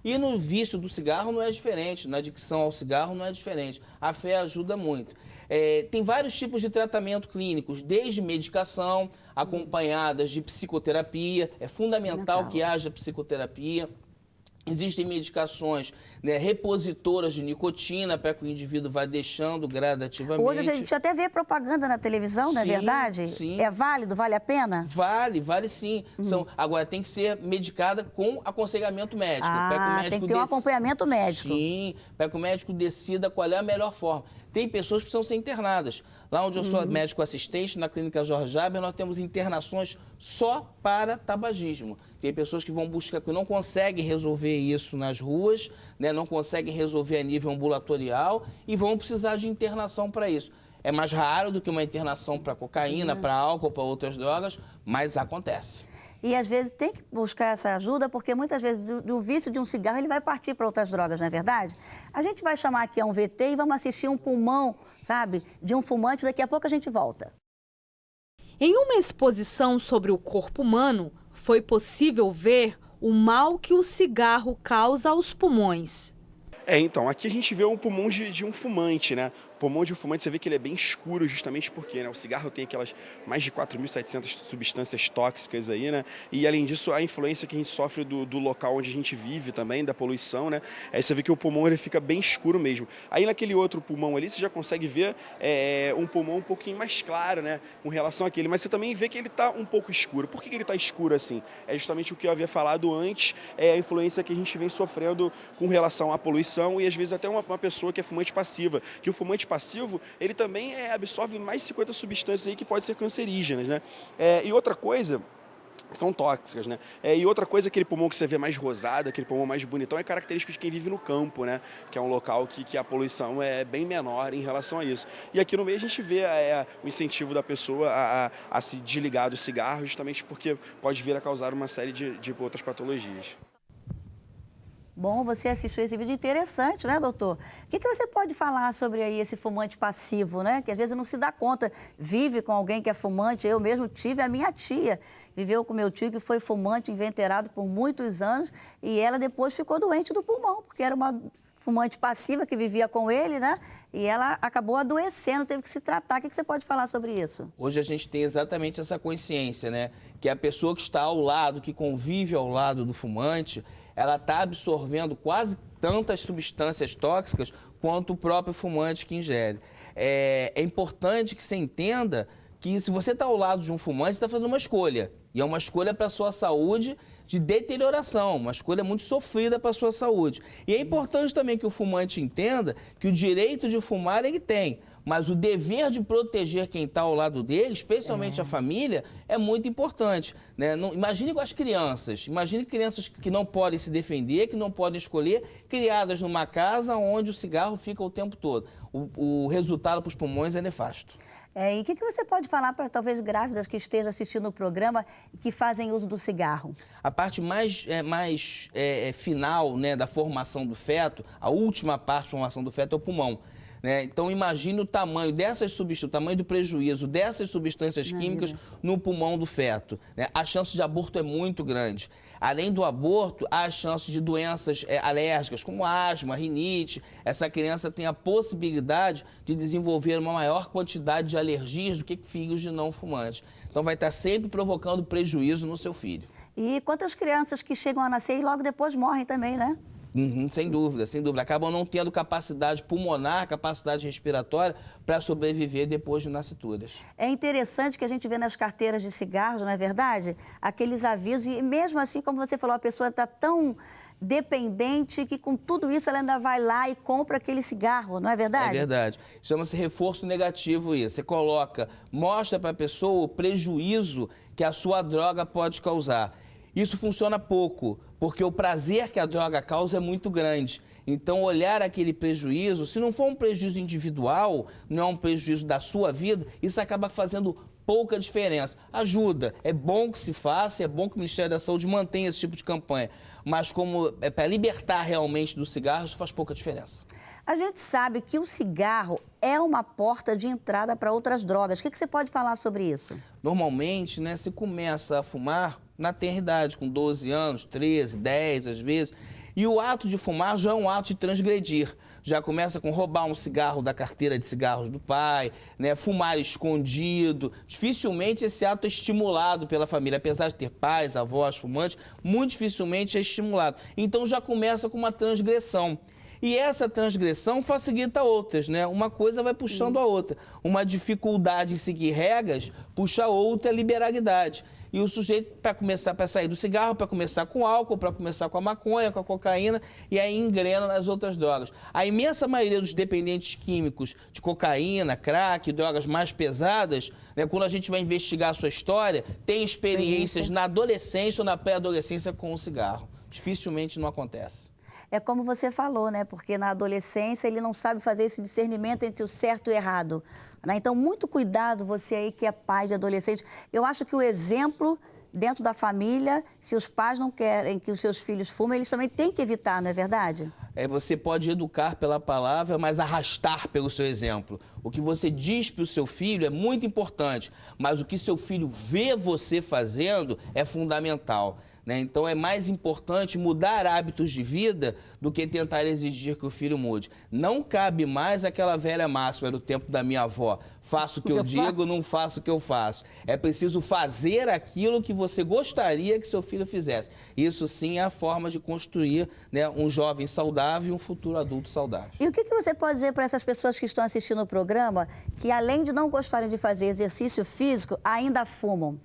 H: E no vício do cigarro não é diferente, na adicção ao cigarro não é diferente. A fé ajuda muito. Tem vários tipos de tratamento clínicos, desde medicação, acompanhadas de psicoterapia. É fundamental que haja psicoterapia. Existem medicações, né, repositoras de nicotina para que o indivíduo vá deixando gradativamente.
A: Hoje a gente até vê propaganda na televisão, não é verdade?
H: Sim.
A: É válido? Vale a pena?
H: Vale sim. Agora, tem que ser medicada com aconselhamento médico.
A: Tem que ter um acompanhamento médico.
H: Sim, para que o médico decida qual é a melhor forma. Tem pessoas que precisam ser internadas. Lá onde eu sou médico assistente, na clínica Jorge Jaber, nós temos internações só para tabagismo. Tem pessoas que vão buscar, que não conseguem resolver isso nas ruas, né, não conseguem resolver a nível ambulatorial e vão precisar de internação para isso. É mais raro do que uma internação para cocaína, para álcool, para outras drogas, mas acontece.
A: E às vezes tem que buscar essa ajuda, porque muitas vezes do vício de um cigarro ele vai partir para outras drogas, não é verdade? A gente vai chamar aqui a um VT e vamos assistir um pulmão, sabe, de um fumante. Daqui a pouco a gente volta.
J: Em uma exposição sobre o corpo humano, foi possível ver o mal que o cigarro causa aos pulmões.
K: Então, aqui a gente vê um pulmão de um fumante, né? O pulmão de um fumante, você vê que ele é bem escuro justamente porque, né, o cigarro tem aquelas mais de 4.700 substâncias tóxicas aí, né? E além disso, a influência que a gente sofre do local onde a gente vive também, da poluição, né? Aí você vê que o pulmão ele fica bem escuro mesmo. Aí naquele outro pulmão ali, você já consegue ver um pulmão um pouquinho mais claro, né? Com relação àquele, mas você também vê que ele está um pouco escuro. Por que ele está escuro assim? É justamente o que eu havia falado antes, a influência que a gente vem sofrendo com relação à poluição e às vezes até uma pessoa que é fumante passiva, que o fumante passivo, ele também absorve mais de 50 substâncias aí que podem ser cancerígenas, né? E outra coisa, são tóxicas, né? E outra coisa, aquele pulmão que você vê mais rosado, aquele pulmão mais bonitão, é característico de quem vive no campo, né? Que é um local que a poluição é bem menor em relação a isso. E aqui no meio a gente vê o incentivo da pessoa a se desligar do cigarro, justamente porque pode vir a causar uma série de outras patologias.
A: Bom, você assistiu esse vídeo interessante, né, doutor? O que você pode falar sobre aí esse fumante passivo, né? Que às vezes não se dá conta, vive com alguém que é fumante. Eu mesmo tive a minha tia, viveu com meu tio que foi fumante inveterado por muitos anos e ela depois ficou doente do pulmão, porque era uma fumante passiva que vivia com ele, né? E ela acabou adoecendo, teve que se tratar. O que você pode falar sobre isso?
H: Hoje a gente tem exatamente essa consciência, né? Que a pessoa que está ao lado, que convive ao lado do fumante, ela está absorvendo quase tantas substâncias tóxicas quanto o próprio fumante que ingere. É importante que você entenda que se você está ao lado de um fumante, você está fazendo uma escolha. E é uma escolha para a sua saúde de deterioração, uma escolha muito sofrida para a sua saúde. E é importante também que o fumante entenda que o direito de fumar ele tem, mas o dever de proteger quem está ao lado dele, especialmente a família, é muito importante, né? Imagine com as crianças, imagine crianças que não podem se defender, que não podem escolher, criadas numa casa onde o cigarro fica o tempo todo. O resultado para os pulmões é nefasto.
A: E o que você pode falar para talvez grávidas que estejam assistindo o programa e que fazem uso do cigarro?
H: A parte mais final, né, da formação do feto, a última parte da formação do feto é o pulmão. né? Então imagine o tamanho o tamanho do prejuízo dessas substâncias químicas no pulmão do feto, né? A chance de aborto é muito grande. Além do aborto, há a chance de doenças alérgicas, como asma, rinite. Essa criança tem a possibilidade de desenvolver uma maior quantidade de alergias do que filhos de não fumantes. Então vai estar sempre provocando prejuízo no seu filho.
A: E quantas crianças que chegam a nascer e logo depois morrem também, né?
H: Sem dúvida, sem dúvida. Acabam não tendo capacidade pulmonar, capacidade respiratória para sobreviver depois de nascituras.
A: É interessante que a gente vê nas carteiras de cigarros, não é verdade? Aqueles avisos, e mesmo assim, como você falou, a pessoa está tão dependente que com tudo isso ela ainda vai lá e compra aquele cigarro, não é verdade?
H: É verdade. Chama-se reforço negativo isso. Você mostra para a pessoa o prejuízo que a sua droga pode causar. Isso funciona pouco, porque o prazer que a droga causa é muito grande. Então, olhar aquele prejuízo, se não for um prejuízo individual, não é um prejuízo da sua vida, isso acaba fazendo pouca diferença. Ajuda, é bom que se faça, é bom que o Ministério da Saúde mantenha esse tipo de campanha, mas como é para libertar realmente do cigarro, isso faz pouca diferença.
A: A gente sabe que o cigarro é uma porta de entrada para outras drogas. O que você pode falar sobre isso?
H: Normalmente, né, se começa a fumar na tenridade, com 12 anos, 13, 10 às vezes, e o ato de fumar já é um ato de transgredir. Já começa com roubar um cigarro da carteira de cigarros do pai, né, fumar escondido. Dificilmente esse ato é estimulado pela família, apesar de ter pais, avós fumantes, muito dificilmente é estimulado. Então já começa com uma transgressão. E essa transgressão facilita outras, né? Uma coisa vai puxando a outra. Uma dificuldade em seguir regras puxa a outra liberalidade. E o sujeito, para sair do cigarro, para começar com álcool, para começar com a maconha, com a cocaína, e aí engrena nas outras drogas. A imensa maioria dos dependentes químicos de cocaína, crack, drogas mais pesadas, né, quando a gente vai investigar a sua história, tem experiências na adolescência ou na pré-adolescência com o cigarro. Dificilmente não acontece.
A: É como você falou, né? Porque na adolescência ele não sabe fazer esse discernimento entre o certo e o errado, né? Então, muito cuidado, você aí que é pai de adolescente. Eu acho que o exemplo dentro da família, se os pais não querem que os seus filhos fumem, eles também têm que evitar, não é verdade?
H: Você pode educar pela palavra, mas arrastar pelo seu exemplo. O que você diz para o seu filho é muito importante, mas o que seu filho vê você fazendo é fundamental. Né? Então é mais importante mudar hábitos de vida do que tentar exigir que o filho mude. Não cabe mais aquela velha máxima do tempo da minha avó: faço o que eu digo, não faço o que eu faço. É preciso fazer aquilo que você gostaria que seu filho fizesse. Isso sim é a forma de construir, né, um jovem saudável e um futuro adulto saudável.
A: E o que você pode dizer para essas pessoas que estão assistindo o programa que, além de não gostarem de fazer exercício físico, ainda fumam?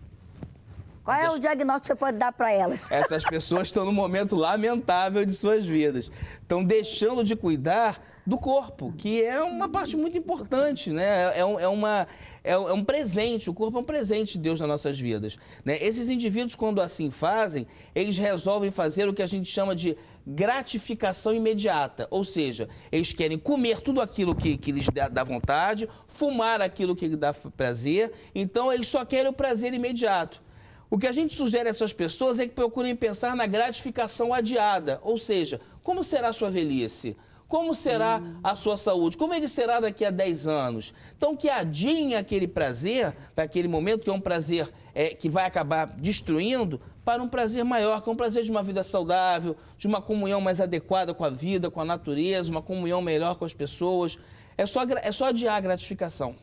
A: Qual é o diagnóstico que você pode dar para elas?
H: Essas pessoas estão num momento lamentável de suas vidas. Estão deixando de cuidar do corpo, que é uma parte muito importante, né? É um presente, o corpo é um presente de Deus nas nossas vidas, né? Esses indivíduos, quando assim fazem, eles resolvem fazer o que a gente chama de gratificação imediata, ou seja, eles querem comer tudo aquilo que lhes dá vontade, fumar aquilo que lhes dá prazer, então eles só querem o prazer imediato. O que a gente sugere a essas pessoas é que procurem pensar na gratificação adiada, ou seja, como será a sua velhice? Como será a sua saúde? Como ele será daqui a 10 anos? Então, que adiem aquele prazer, para aquele momento, que é um prazer que vai acabar destruindo, para um prazer maior, que é um prazer de uma vida saudável, de uma comunhão mais adequada com a vida, com a natureza, uma comunhão melhor com as pessoas. É só adiar a gratificação.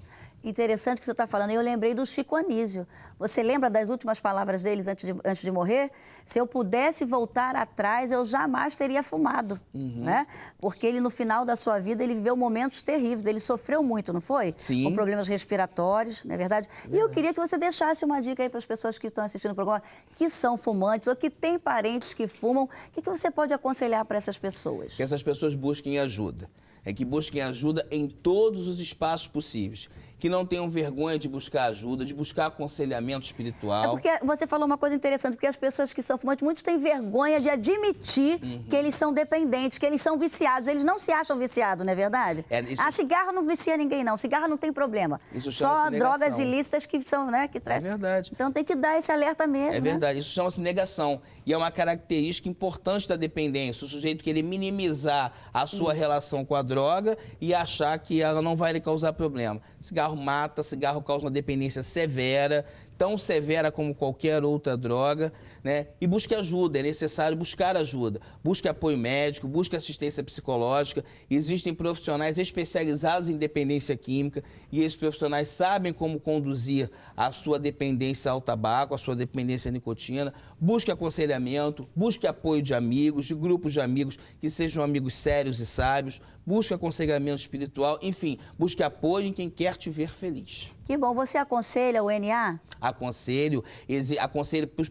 A: Interessante que você está falando. Eu lembrei do Chico Anísio. Você lembra das últimas palavras deles antes de morrer? Se eu pudesse voltar atrás, eu jamais teria fumado, né? Porque ele, no final da sua vida, ele viveu momentos terríveis. Ele sofreu muito, não foi?
H: Sim.
A: Com problemas respiratórios, não é verdade? E eu queria que você deixasse uma dica aí para as pessoas que estão assistindo o programa, que são fumantes ou que têm parentes que fumam. O que você pode aconselhar para essas pessoas?
H: Que essas pessoas busquem ajuda. Que busquem ajuda em todos os espaços possíveis. que não tenham vergonha de buscar ajuda, de buscar aconselhamento espiritual.
A: É porque você falou uma coisa interessante, porque as pessoas que são fumantes, muitos têm vergonha de admitir que eles são dependentes, que eles são viciados. Eles não se acham viciados, não é verdade? Cigarro não vicia ninguém, não. Cigarro não tem problema.
H: Isso
A: só
H: chama-se
A: drogas
H: negação.
A: ilícitas que são, né, que trazem.
H: É verdade.
A: Então tem que dar esse alerta mesmo.
H: É verdade, isso chama-se negação. E é uma característica importante da dependência, o sujeito querer minimizar a sua relação com a droga e achar que ela não vai lhe causar problema. Cigarro mata, cigarro causa uma dependência severa, tão severa como qualquer outra droga, né? E busque ajuda, é necessário buscar ajuda. Busque apoio médico, busque assistência psicológica. Existem profissionais especializados em dependência química e esses profissionais sabem como conduzir a sua dependência ao tabaco, a sua dependência à nicotina. Busque aconselhamento, busque apoio de amigos, de grupos de amigos que sejam amigos sérios e sábios. Busque aconselhamento espiritual, enfim, busque apoio em quem quer te ver feliz.
A: Que bom. Você aconselha o NA?
H: Aconselho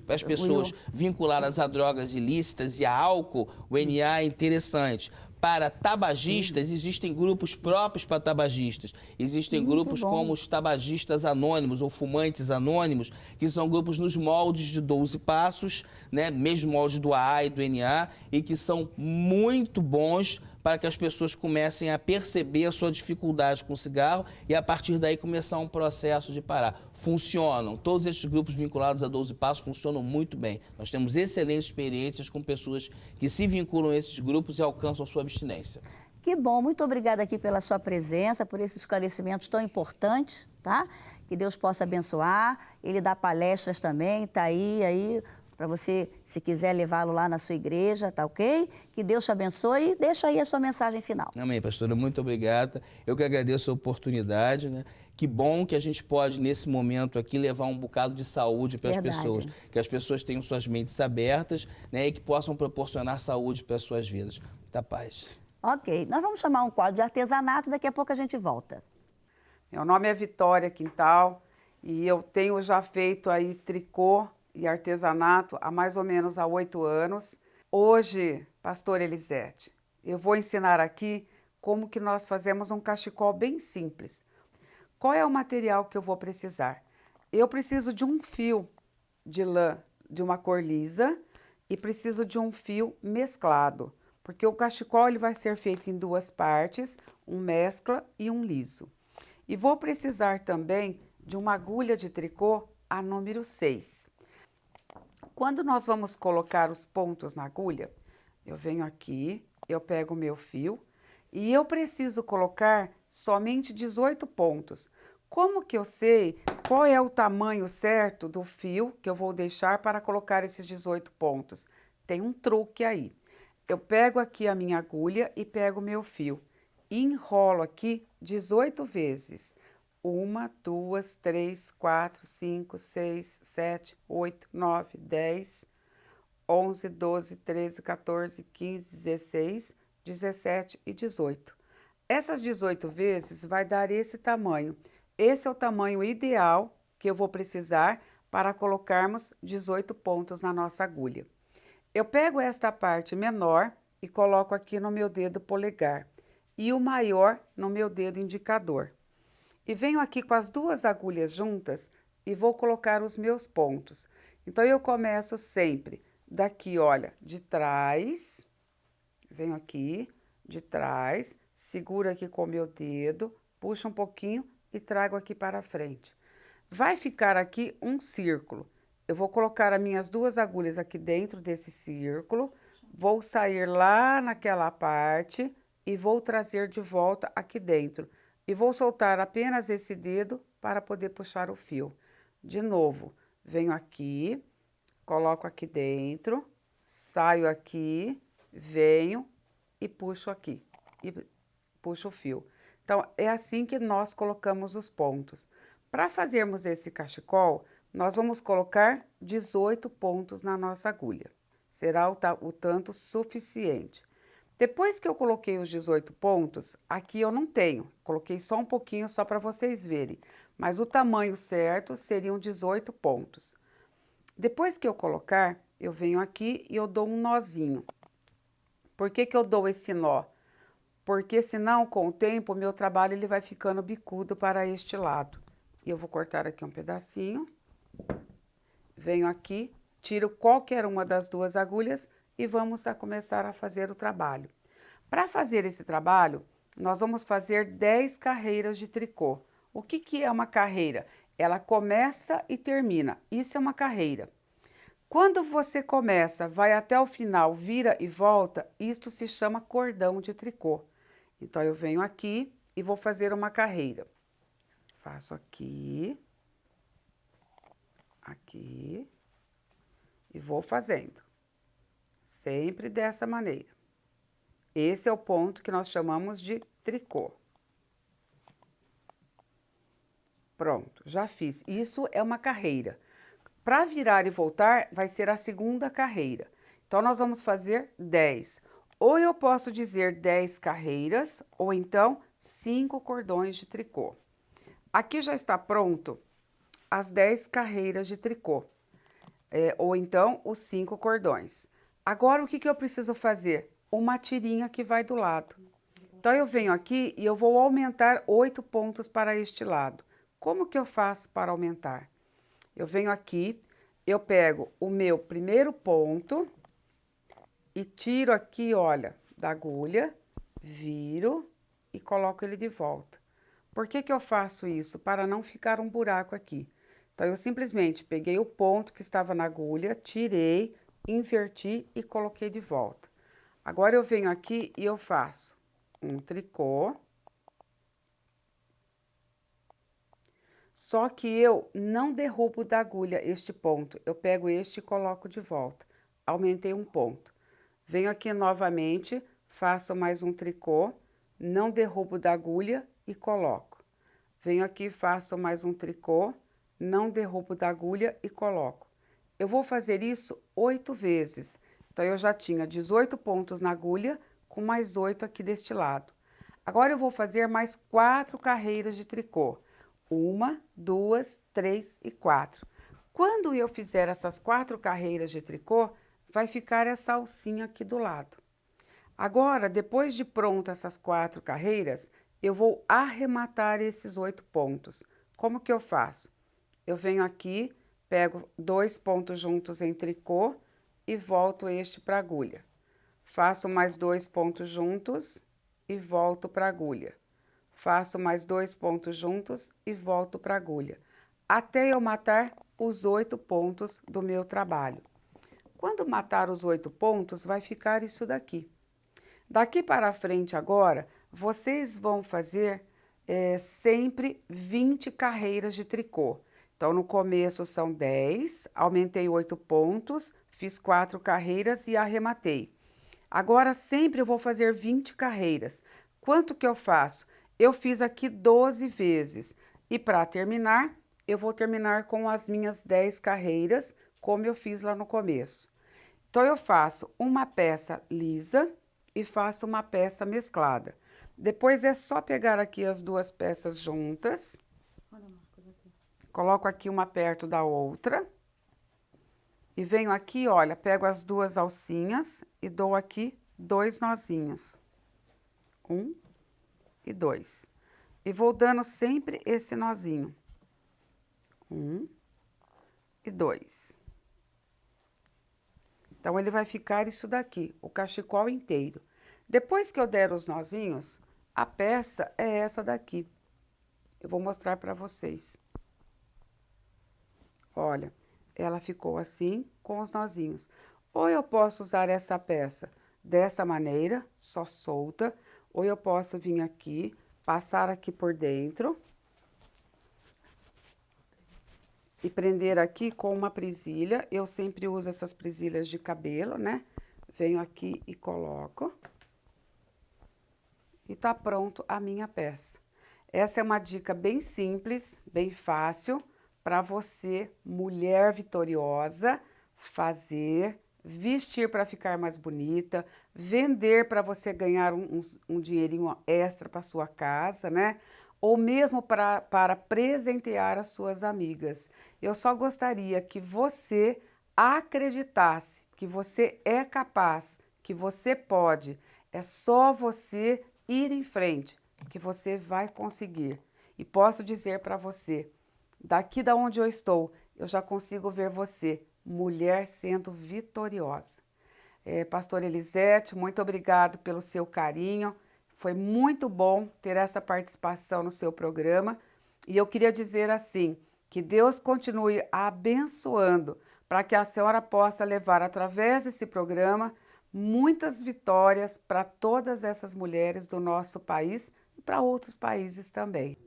H: para as pessoas vinculadas a drogas ilícitas e a álcool, o NA é interessante. Para tabagistas, existem grupos próprios para tabagistas. Existem grupos como os tabagistas anônimos ou fumantes anônimos, que são grupos nos moldes de 12 passos, né? Mesmo molde do AA e do NA, e que são muito bons para que as pessoas comecem a perceber a sua dificuldade com o cigarro e, a partir daí, começar um processo de parar. Funcionam. Todos esses grupos vinculados a 12 Passos funcionam muito bem. Nós temos excelentes experiências com pessoas que se vinculam a esses grupos e alcançam sua abstinência.
A: Que bom. Muito obrigada aqui pela sua presença, por esses esclarecimentos tão importantes, tá? Que Deus possa abençoar. Ele dá palestras também, tá aí para você, se quiser levá-lo lá na sua igreja, tá ok? Que Deus te abençoe e deixa aí a sua mensagem final.
H: Amém, pastora, muito obrigada. Eu que agradeço a oportunidade, né? Que bom que a gente pode, nesse momento aqui, levar um bocado de saúde para as pessoas. Que as pessoas tenham suas mentes abertas, né? E que possam proporcionar saúde para as suas vidas. Muita paz.
A: Ok, nós vamos chamar um quadro de artesanato, daqui a pouco a gente volta.
L: Meu nome é Vitória Quintal e eu tenho já feito aí tricô e artesanato há mais ou menos 8 anos. Hoje, pastor Elisete, eu vou ensinar aqui como que nós fazemos um cachecol bem simples. Qual é o material que eu vou precisar? Eu preciso de um fio de lã de uma cor lisa e preciso de um fio mesclado, porque o cachecol ele vai ser feito em 2 partes, um mescla e um liso. E vou precisar também de uma agulha de tricô, a número 6. Quando nós vamos colocar os pontos na agulha, eu venho aqui, eu pego o meu fio e eu preciso colocar somente 18 pontos. Como que eu sei qual é o tamanho certo do fio que eu vou deixar para colocar esses 18 pontos? Tem um truque aí. Eu pego aqui a minha agulha e pego o meu fio e enrolo aqui 18 vezes. 1, 2, 3, 4, 5, 6, 7, 8, 9, 10, 11, 12, 13, 14, 15, 16, 17 e 18. Essas 18 vezes vai dar esse tamanho. Esse é o tamanho ideal que eu vou precisar para colocarmos 18 pontos na nossa agulha. Eu pego esta parte menor e coloco aqui no meu dedo polegar e o maior no meu dedo indicador. E venho aqui com as 2 agulhas juntas e vou colocar os meus pontos. Então, eu começo sempre daqui, olha, de trás, venho aqui, de trás, seguro aqui com o meu dedo, puxo um pouquinho e trago aqui para frente. Vai ficar aqui um círculo. Eu vou colocar as minhas 2 agulhas aqui dentro desse círculo, vou sair lá naquela parte e vou trazer de volta aqui dentro. E vou soltar apenas esse dedo para poder puxar o fio. De novo, venho aqui, coloco aqui dentro, saio aqui, venho e puxo aqui. E puxo o fio. Então, é assim que nós colocamos os pontos. Para fazermos esse cachecol, nós vamos colocar 18 pontos na nossa agulha. Será o tanto suficiente. Depois que eu coloquei os 18 pontos, aqui eu não tenho, coloquei só um pouquinho só para vocês verem, mas o tamanho certo seriam 18 pontos. Depois que eu colocar, eu venho aqui e eu dou um nozinho. Por que que eu dou esse nó? porque senão, com o tempo, o meu trabalho ele vai ficando bicudo para este lado. E eu vou cortar aqui um pedacinho, venho aqui, tiro qualquer uma das duas agulhas e vamos começar a fazer o trabalho. Para fazer esse trabalho, nós vamos fazer 10 carreiras de tricô. O que é uma carreira? Ela começa e termina, isso é uma carreira. Quando você começa, vai até o final, vira e volta, isto se chama cordão de tricô. Então, eu venho aqui e vou fazer uma carreira. Faço aqui, aqui, e vou fazendo. Sempre dessa maneira. Esse é o ponto que nós chamamos de tricô. Pronto, já fiz. Isso é uma carreira. Para virar e voltar, vai ser a segunda carreira. Então, nós vamos fazer 10. Ou eu posso dizer 10 carreiras, ou então 5 cordões de tricô. Aqui já está pronto as 10 carreiras de tricô. Ou então os 5 cordões. Agora, o que eu preciso fazer? Uma tirinha que vai do lado. Então, eu venho aqui e eu vou aumentar 8 pontos para este lado. Como que eu faço para aumentar? Eu venho aqui, eu pego o meu primeiro ponto e tiro aqui, olha, da agulha, viro e coloco ele de volta. Por que eu faço isso? Para não ficar um buraco aqui. Então, eu simplesmente peguei o ponto que estava na agulha, tirei, inverti e coloquei de volta. Agora, eu venho aqui e eu faço um tricô. Só que eu não derrubo da agulha este ponto. Eu pego este e coloco de volta. Aumentei um ponto. Venho aqui novamente, faço mais um tricô, não derrubo da agulha e coloco. Venho aqui, faço mais um tricô, não derrubo da agulha e coloco. Eu vou fazer isso 8 vezes. Então, eu já tinha 18 pontos na agulha, com mais 8 aqui deste lado. Agora, eu vou fazer mais 4 carreiras de tricô. 1, 2, 3 e 4. Quando eu fizer essas 4 carreiras de tricô, vai ficar essa alcinha aqui do lado. Agora, depois de pronto essas 4 carreiras, eu vou arrematar esses 8 pontos. Como que eu faço? Eu venho aqui, pego 2 pontos juntos em tricô e volto este para a agulha. Faço mais 2 pontos juntos e volto para a agulha. Faço mais 2 pontos juntos e volto para a agulha, até eu matar os 8 pontos do meu trabalho. Quando matar os 8 pontos, vai ficar isso daqui. Daqui para frente agora, vocês vão fazer sempre 20 carreiras de tricô. Então, no começo são 10, aumentei 8 pontos, fiz 4 carreiras e arrematei. Agora, sempre eu vou fazer 20 carreiras. Quanto que eu faço? Eu fiz aqui 12 vezes. E para terminar, eu vou terminar com as minhas 10 carreiras, como eu fiz lá no começo. Então, eu faço uma peça lisa e faço uma peça mesclada. Depois é só pegar aqui as duas peças juntas. Coloco aqui uma perto da outra. E venho aqui, olha, pego as duas alcinhas e dou aqui 2 nozinhos. 1 e 2. E vou dando sempre esse nozinho. 1 e 2. Então, ele vai ficar isso daqui, o cachecol inteiro. Depois que eu der os nozinhos, a peça é essa daqui. Eu vou mostrar para vocês. Olha, ela ficou assim, com os nozinhos. Ou eu posso usar essa peça dessa maneira, só solta, ou eu posso vir aqui, passar aqui por dentro e prender aqui com uma presilha. Eu sempre uso essas presilhas de cabelo, né? Venho aqui e coloco. E tá pronto a minha peça. Essa é uma dica bem simples, bem fácil, para você, mulher vitoriosa, fazer, vestir para ficar mais bonita, vender para você ganhar um dinheirinho extra para sua casa, né? Ou mesmo para presentear as suas amigas. Eu só gostaria que você acreditasse que você é capaz, que você pode. É só você ir em frente, que você vai conseguir. E posso dizer para você, daqui da onde eu estou, eu já consigo ver você, mulher sendo vitoriosa. Pastor Elisete, muito obrigado pelo seu carinho. Foi muito bom ter essa participação no seu programa. E eu queria dizer assim, que Deus continue abençoando para que a senhora possa levar, através desse programa, muitas vitórias para todas essas mulheres do nosso país e para outros países também.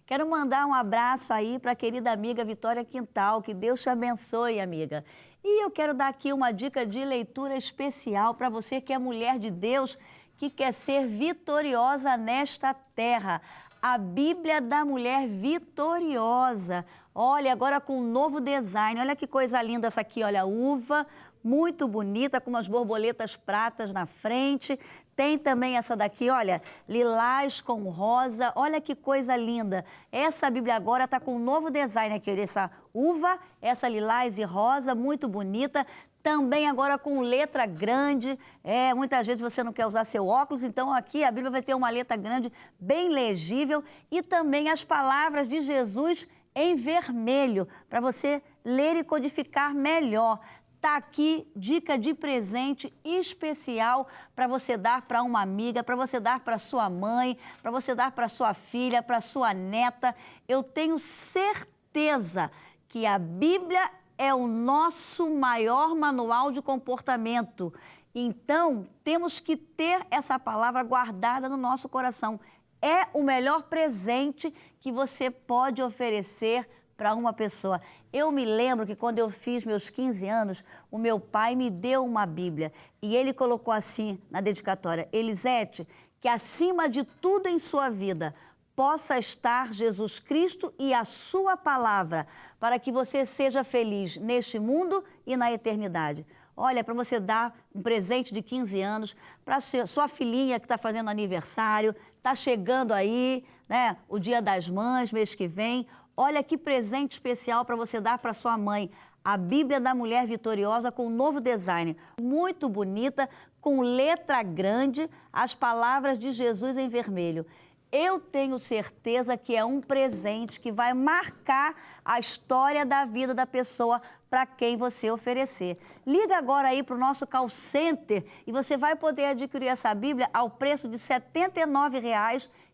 A: Quero mandar um abraço aí para a querida amiga Vitória Quintal, que Deus te abençoe, amiga. E eu quero dar aqui uma dica de leitura especial para você que é mulher de Deus, que quer ser vitoriosa nesta terra. A Bíblia da Mulher Vitoriosa. Olha, agora com um novo design. Olha que coisa linda essa aqui, olha, uva, muito bonita, com umas borboletas pratas na frente. Tem também essa daqui, olha, lilás com rosa. Olha que coisa linda. Essa Bíblia agora está com um novo design aqui, essa uva, essa lilás e rosa, muito bonita. Também agora com letra grande, muitas vezes você não quer usar seu óculos, então aqui a Bíblia vai ter uma letra grande, bem legível, e também as palavras de Jesus em vermelho, para você ler e codificar melhor. Está aqui dica de presente especial para você dar para uma amiga, para você dar para sua mãe, para você dar para sua filha, para sua neta. Eu tenho certeza que a Bíblia é o nosso maior manual de comportamento. Então, temos que ter essa palavra guardada no nosso coração. É o melhor presente que você pode oferecer para uma pessoa. Eu me lembro que quando eu fiz meus 15 anos, o meu pai me deu uma Bíblia e ele colocou assim na dedicatória: Elisete, que acima de tudo em sua vida possa estar Jesus Cristo e a sua palavra, para que você seja feliz neste mundo e na eternidade. Olha, para você dar um presente de 15 anos para sua filhinha que está fazendo aniversário, está chegando aí, né, o Dia das Mães, mês que vem. Olha que presente especial para você dar para sua mãe. A Bíblia da Mulher Vitoriosa com um novo design, muito bonita, com letra grande, as palavras de Jesus em vermelho. Eu tenho certeza que é um presente que vai marcar a história da vida da pessoa para quem você oferecer. Liga agora aí para o nosso call center e você vai poder adquirir essa Bíblia ao preço de R$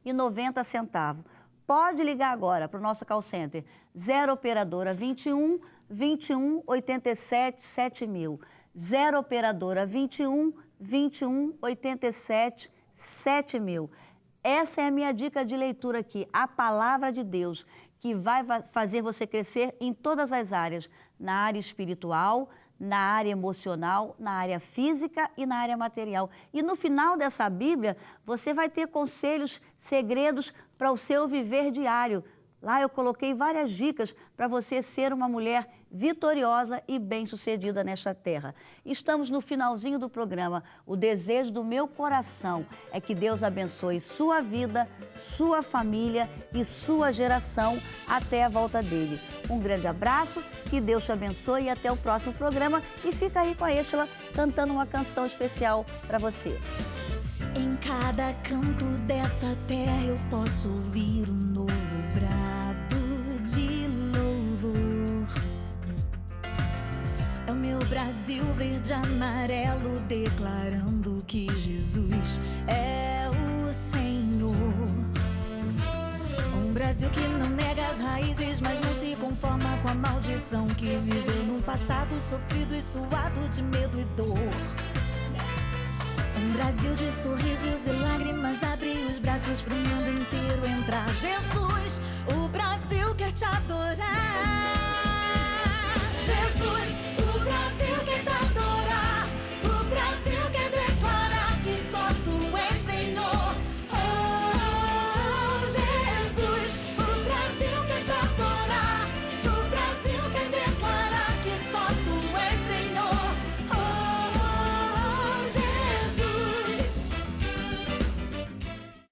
A: 79,90. Pode ligar agora para o nosso call center 0 operadora 21 21 87 7000. 0 operadora 21 21 87 7000. Essa é a minha dica de leitura aqui, a palavra de Deus, que vai fazer você crescer em todas as áreas, na área espiritual, na área emocional, na área física e na área material. E no final dessa Bíblia, você vai ter conselhos, segredos para o seu viver diário. Lá eu coloquei várias dicas para você ser uma mulher vitoriosa e bem-sucedida nesta terra. Estamos no finalzinho do programa. O desejo do meu coração é que Deus abençoe sua vida, sua família e sua geração até a volta dele. Um grande abraço, que Deus te abençoe e até o próximo programa. E fica aí com a Êxtala cantando uma canção especial para você.
M: Em cada canto dessa terra eu posso ouvir um novo brado de louvor. É o meu Brasil verde e amarelo declarando que Jesus é o Senhor. Um Brasil que não nega as raízes, mas não se conforma com a maldição que viveu num passado sofrido e suado de medo e dor. Um Brasil de sorrisos e lágrimas, abre os braços pro mundo inteiro entrar. Jesus, o Brasil quer te adorar.